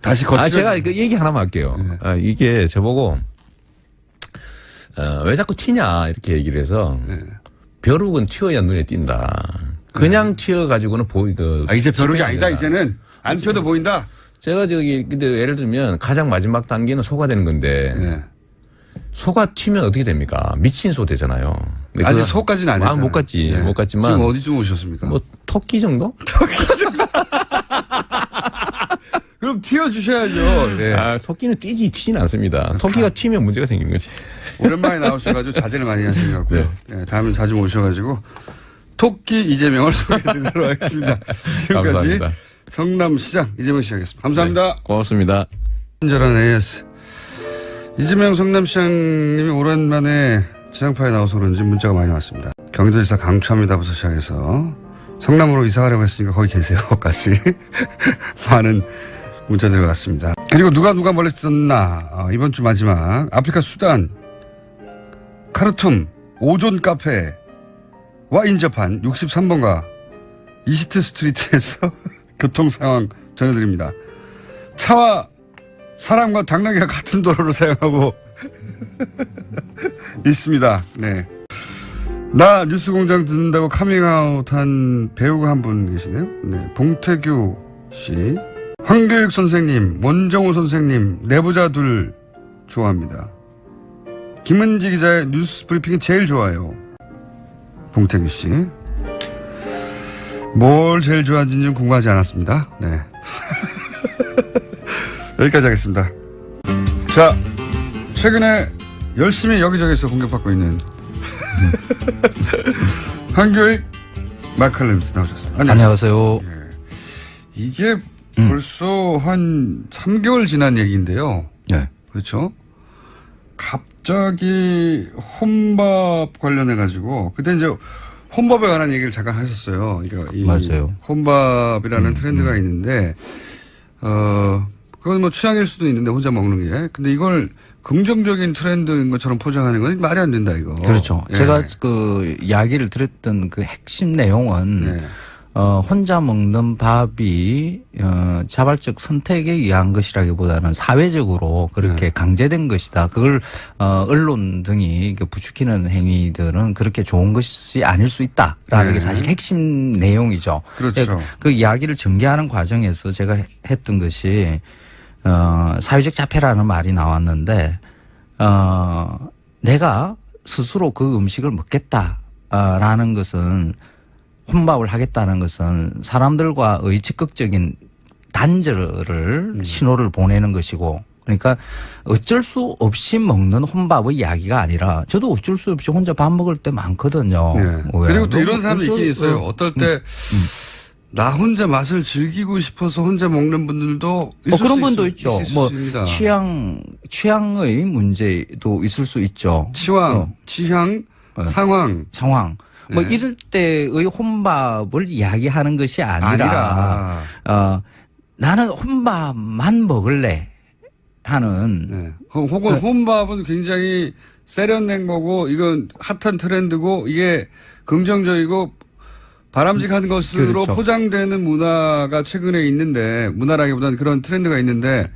다시 거칠어. 제가 그 얘기 하나만 할게요. 네. 이게 저보고 왜 자꾸 튀냐 이렇게 얘기를 해서 벼룩은 튀어야 눈에 띈다. 그냥 튀어가지고는 이제 벼룩이 집행이 아니다. 안 된다. 이제는 안 튀어도 보인다. 제가 근데 예를 들면 가장 마지막 단계는 소가 되는 건데 네. 소가 튀면 어떻게 됩니까? 미친 소 되잖아요. 근데 아직 그거- 소까지는 안 했잖아요. 못 갔지. 네. 못 갔지만 지금 어디쯤 오셨습니까? 뭐 토끼 정도? 그럼 튀어주셔야죠. 네. 토끼는 튀지는 않습니다. 토끼가 튀면 문제가 생기는 거지. 오랜만에 나오셔가지고 자제를 많이 하신 것 같고요. 네, 다음에 자주 모셔가지고 토끼 이재명을 소개해드리도록 하겠습니다. 지금까지 감사합니다. 성남시장 이재명 시장이었습니다. 감사합니다. 네, 고맙습니다. 친절한 AS. 이재명 성남시장님이 오랜만에 지상파에 나와서 그런지 문자가 많이 왔습니다. 경기도지사 강추합니다부터 시작해서 성남으로 이사가려고 했으니까 거기 계세요까지 많은 문자들이 왔습니다. 그리고 누가 멀리 썼나 이번 주 마지막 아프리카 수단 카르툼 오존 카페와 인접한 63번가 이시트 스트리트에서 교통 상황 전해드립니다. 차와 사람과 당나귀가 같은 도로를 사용하고 있습니다. 네. 나 뉴스공장 듣는다고 카밍아웃한 배우가 한 분 계시네요. 네. 봉태규 씨, 황교익 선생님, 원정우 선생님, 내부자들 좋아합니다. 김은지 기자의 뉴스 브리핑이 제일 좋아요. 봉태규 씨. 뭘 제일 좋아하는지는 궁금하지 않았습니다. 네. 여기까지 하겠습니다. 자, 최근에 열심히 여기저기서 공격받고 있는 황교익 마칼렘스 나오셨습니다. 안녕하세요. 예. 이게 벌써 한 3개월 지난 얘기인데요. 네. 그렇죠? 갑자기 혼밥 관련해가지고, 그때 이제 혼밥에 관한 얘기를 잠깐 하셨어요. 그러니까 이 맞아요. 혼밥이라는 트렌드가 있는데, 그건 뭐 취향일 수도 있는데 혼자 먹는 게. 근데 이걸 긍정적인 트렌드인 것처럼 포장하는 건 말이 안 된다, 이거. 그렇죠. 예. 제가 그 이야기를 들었던 그 핵심 내용은 네. 혼자 먹는 밥이 자발적 선택에 의한 것이라기보다는 사회적으로 그렇게 강제된 것이다. 그걸 언론 등이 부추기는 행위들은 그렇게 좋은 것이 아닐 수 있다라는 게 사실 핵심 내용이죠. 그렇죠. 그 이야기를 전개하는 과정에서 제가 했던 것이 사회적 자폐라는 말이 나왔는데 내가 스스로 그 음식을 먹겠다라는 것은 혼밥을 하겠다는 것은 사람들과의 적극적인 단절을 신호를 보내는 것이고, 그러니까 어쩔 수 없이 먹는 혼밥의 이야기가 아니라 저도 어쩔 수 없이 혼자 밥 먹을 때 많거든요. 네. 그리고 또 이런 사람도 있긴 있어요. 어떨 때 나 혼자 맛을 즐기고 싶어서 혼자 먹는 분들도 있을 그런 수 분도 있, 있죠. 있을 뭐 수 있습니다. 취향의 문제도 있을 수 있죠. 취향, 상황. 뭐 네. 이럴 때의 혼밥을 이야기하는 것이 아니라 나는 혼밥만 먹을래 하는 네. 혹은 혼밥은 굉장히 세련된 거고 이건 핫한 트렌드고 이게 긍정적이고 바람직한 것으로 그렇죠. 포장되는 문화가 최근에 있는데 문화라기보다는 그런 트렌드가 있는데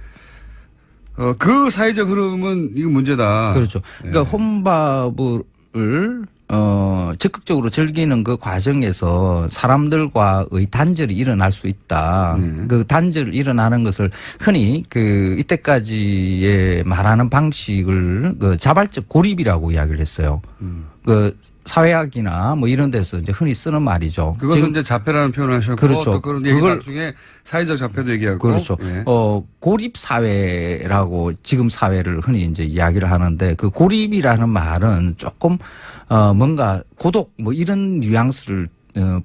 그 사회적 흐름은 이거 문제다. 그렇죠. 그러니까 혼밥을 적극적으로 즐기는 그 과정에서 사람들과의 단절이 일어날 수 있다. 그 단절 일어나는 것을 흔히 그 이때까지의 말하는 방식을 그 자발적 고립이라고 이야기를 했어요. 그 사회학이나 뭐 이런 데서 이제 흔히 쓰는 말이죠. 그것은 지금 이제 자폐라는 표현을 하셨고 그렇죠. 또 그런 얘기 나중에 사회적 자폐도 얘기하고 그렇죠. 예. 고립 사회라고 지금 사회를 흔히 이제 이야기를 하는데 그 고립이라는 말은 조금 뭔가 고독 뭐 이런 뉘앙스를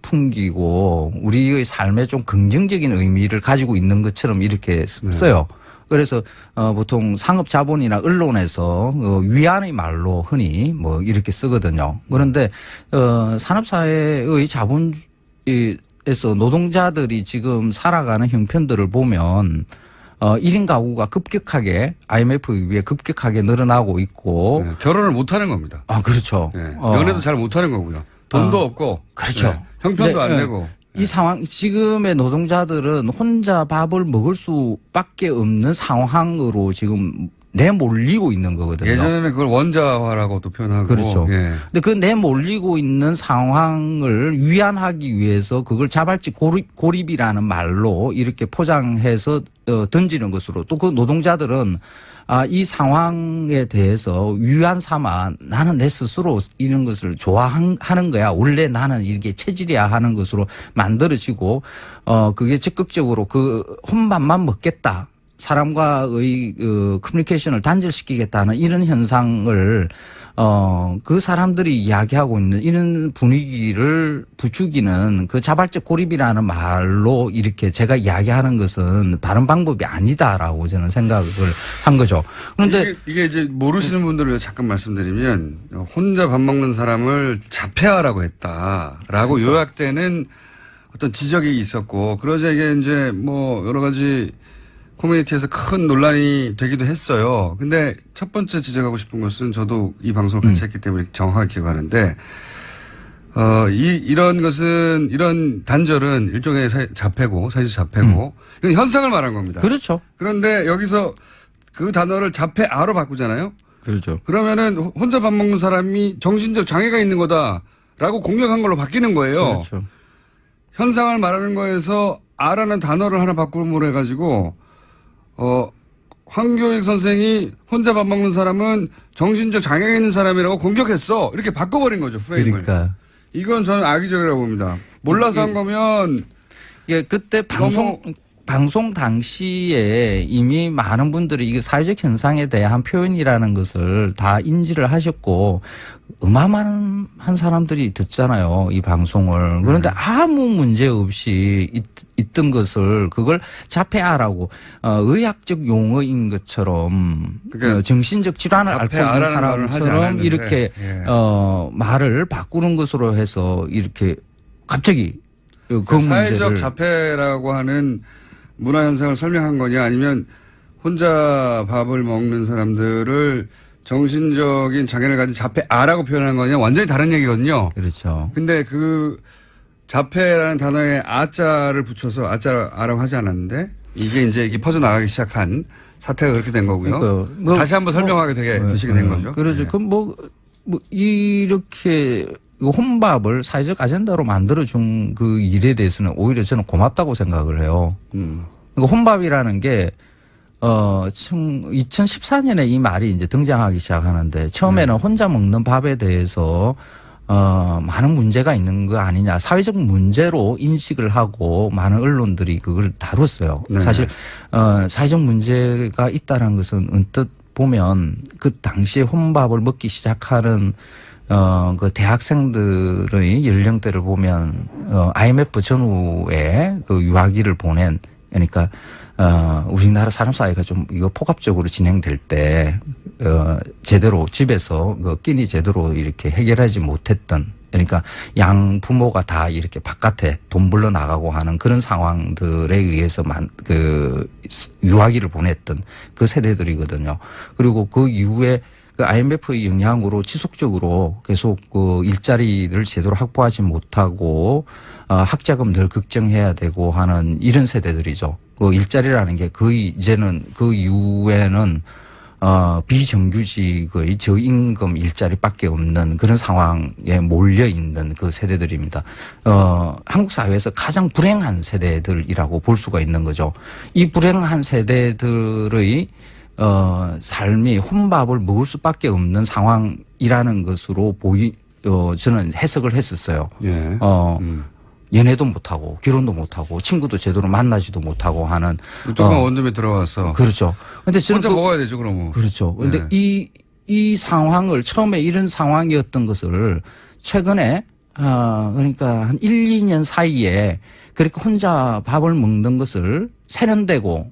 풍기고 우리의 삶에 좀 긍정적인 의미를 가지고 있는 것처럼 이렇게 써요. 그래서 보통 상업 자본이나 언론에서 위안의 말로 흔히 뭐 이렇게 쓰거든요. 그런데 산업 사회의 자본에서 노동자들이 지금 살아가는 형편들을 보면 1인 가구가 급격하게 IMF에 의해 급격하게 늘어나고 있고 네. 결혼을 못 하는 겁니다. 그렇죠. 네. 연애도 잘 못 하는 거고요. 돈도 없고 그렇죠. 네. 형편도 안 되고 이 상황, 지금의 노동자들은 혼자 밥을 먹을 수밖에 없는 상황으로 지금 내몰리고 있는 거거든요. 예전에는 그걸 원자화라고도 표현하고. 그렇죠. 예. 근데 그 내몰리고 있는 상황을 위안하기 위해서 그걸 자발적 고립이라는 말로 이렇게 포장해서 던지는 것으로 또 그 노동자들은 이 상황에 대해서 위안 삼아 나는 내 스스로 이런 것을 좋아하는 거야. 원래 나는 이게 체질이야 하는 것으로 만들어지고 그게 적극적으로 그 혼밥만 먹겠다. 사람과의 커뮤니케이션을 단절시키겠다는 이런 현상을 그 사람들이 이야기하고 있는 이런 분위기를 부추기는 그 자발적 고립이라는 말로 이렇게 제가 이야기하는 것은 바른 방법이 아니다라고 저는 생각을 한 거죠. 그런데 이게 이제 모르시는 분들을 위해 잠깐 말씀드리면 혼자 밥 먹는 사람을 자폐아라고 했다라고 요약되는 어떤 지적이 있었고 그러자 이게 이제 뭐 여러 가지 커뮤니티에서 큰 논란이 되기도 했어요. 근데 첫 번째 지적하고 싶은 것은 저도 이 방송을 같이 했기 때문에 정확하게 기억하는데, 이런 것은, 이런 단절은 일종의 자폐고, 사회적 자폐고, 이건 현상을 말한 겁니다. 그렇죠. 그런데 여기서 그 단어를 자폐아로 바꾸잖아요? 그렇죠. 그러면은 혼자 밥 먹는 사람이 정신적 장애가 있는 거다라고 공격한 걸로 바뀌는 거예요. 그렇죠. 현상을 말하는 거에서 아라는 단어를 하나 바꾸므로 해가지고, 황교익 선생이 혼자 밥 먹는 사람은 정신적 장애가 있는 사람이라고 공격했어. 이렇게 바꿔버린 거죠, 프레임을. 그러니까. 이건 저는 악의적이라고 봅니다. 몰라서 한 거면. 예, 그때 방송 당시에 이미 많은 분들이 이게 사회적 현상에 대한 표현이라는 것을 다 인지를 하셨고 어마어마한 사람들이 듣잖아요. 이 방송을. 그런데 아무 문제 없이 있던 것을 그걸 자폐아라고 의학적 용어인 것처럼 그러니까 정신적 질환을 앓고 있는 사람처럼 이렇게 예. 말을 바꾸는 것으로 해서 이렇게 갑자기 그 사회적 문제를 자폐라고 하는 문화 현상을 설명한 거냐 아니면 혼자 밥을 먹는 사람들을 정신적인 장애를 가진 자폐아라고 표현한 거냐 완전히 다른 얘기거든요. 그렇죠. 근데 그 자폐라는 단어에 아자를 붙여서 아자라고 하지 않았는데 이게 이제 이게 퍼져나가기 시작한 사태가 그렇게 된 거고요. 그러니까 뭐 다시 한번 설명하게 되시게 된 거죠. 그렇죠. 네. 그럼 뭐 이렇게 혼밥을 사회적 아젠다로 만들어준 그 일에 대해서는 오히려 저는 고맙다고 생각을 해요. 그러니까 혼밥이라는 게 2014년에 이 말이 이제 등장하기 시작하는데 처음에는 혼자 먹는 밥에 대해서 많은 문제가 있는 거 아니냐. 사회적 문제로 인식을 하고 많은 언론들이 그걸 다뤘어요. 네. 사실 사회적 문제가 있다는 것은 언뜻 보면 그 당시에 혼밥을 먹기 시작하는 그 대학생들의 연령대를 보면 IMF 전후에 그 유아기를 보낸 그러니까 우리나라 사람 사이가 좀 이거 폭압적으로 진행될 때 제대로 집에서 그 끼니 제대로 이렇게 해결하지 못했던 그러니까 양 부모가 다 이렇게 바깥에 돈 불러 나가고 하는 그런 상황들에 의해서 그 유아기를 보냈던 그 세대들이거든요. 그리고 그 이후에 그 IMF의 영향으로 지속적으로 계속 그 일자리를 제대로 확보하지 못하고 학자금 늘 걱정해야 되고 하는 이런 세대들이죠. 그 일자리라는 게 거의 이제는 그 이후에는 비정규직의 저임금 일자리밖에 없는 그런 상황에 몰려 있는 그 세대들입니다. 한국 사회에서 가장 불행한 세대들이라고 볼 수가 있는 거죠. 이 불행한 세대들의 삶이 혼밥을 먹을 수밖에 없는 상황이라는 것으로 저는 해석을 했었어요. 예. 연애도 못하고 결혼도 못하고 친구도 제대로 만나지도 못하고 하는 조금만 원룸에 들어와서 그렇죠. 근데 저는 혼자 먹어야 되죠, 그러면. 그렇죠. 근데 네. 이 상황을 처음에 이런 상황이었던 것을 최근에 그러니까 한 1, 2년 사이에 그렇게 혼자 밥을 먹는 것을 세련되고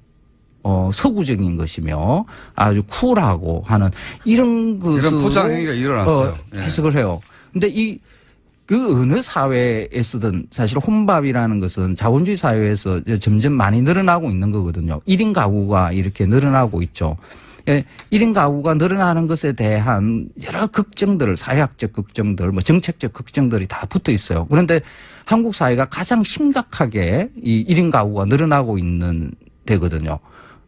서구적인 것이며 아주 쿨하고 하는 이런 것으로 이런 포장 행위가 일어났어요. 예. 해석을 해요. 근데 그 어느 사회에서든 사실 혼밥이라는 것은 자본주의 사회에서 점점 많이 늘어나고 있는 거거든요. 1인 가구가 이렇게 늘어나고 있죠. 1인 가구가 늘어나는 것에 대한 여러 걱정들, 사회학적 걱정들, 뭐 정책적 걱정들이 다 붙어 있어요. 그런데 한국 사회가 가장 심각하게 이 1인 가구가 늘어나고 있는 데거든요.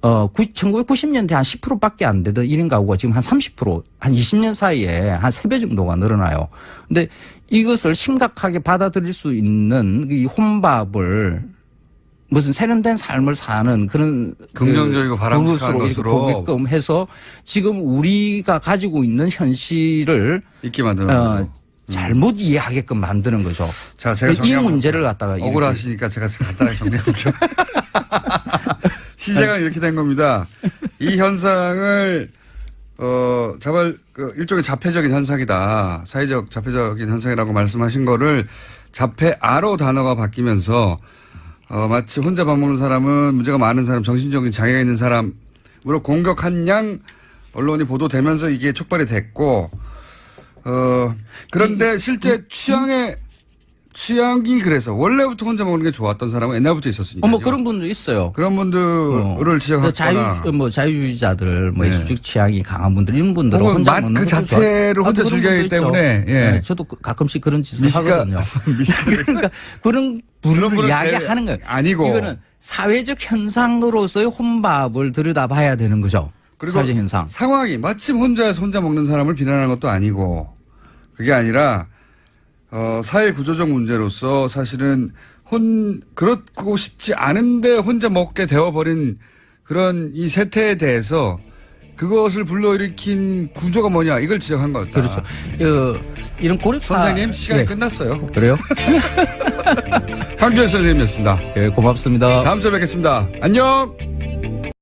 1990년대 한 10%밖에 안 되던 1인 가구가 지금 한 30%, 한 20년 사이에 한 3배 정도가 늘어나요. 근데 이것을 심각하게 받아들일 수 있는 이 혼밥을 무슨 세련된 삶을 사는 그런 긍정적이고 바람직한 것으로 보게끔 해서 지금 우리가 가지고 있는 현실을 있게 만드는 잘못 이해하게끔 만드는 거죠. 자, 제가 이 문제를 갖다가 억울하시니까 제가 간단하게 정리해 볼게요. 시작은 이렇게 된 겁니다. 이 현상을 일종의 자폐적인 현상이다. 사회적 자폐적인 현상이라고 말씀하신 거를 자폐아로 단어가 바뀌면서 마치 혼자 밥 먹는 사람은 문제가 많은 사람, 정신적인 장애가 있는 사람으로 공격한 양 언론이 보도되면서 이게 촉발이 됐고 그런데 실제 취향이 그래서 원래부터 혼자 먹는 게 좋았던 사람은 옛날부터 있었으니까. 뭐 그런 분도 있어요. 그런 분들을 지적하거나 자유주의자들, 네. 이수적 취향이 강한 분들, 이런 분들은 혼자 먹는 그 자체를 혼자 즐겨하기 때문에. 예. 네, 저도 가끔씩 그런 짓을 하거든요. 그러니까 그런 분을 이야기하는 거예요. 아니고 이거는 사회적 현상으로서의 혼밥을 들여다봐야 되는 거죠. 그리고 사회적 현상. 상황이 마침 혼자서 혼자 먹는 사람을 비난하는 것도 아니고 그게 아니라 사회 구조적 문제로서 사실은 그렇고 싶지 않은데 혼자 먹게 되어버린 그런 이 세태에 대해서 그것을 불러일으킨 구조가 뭐냐 이걸 지적한 것 같다. 그렇죠. 이런 고립사 선생님 시간이 끝났어요. 그래요? 황교안 선생님이었습니다. 네, 고맙습니다. 다음 주에 뵙겠습니다. 안녕.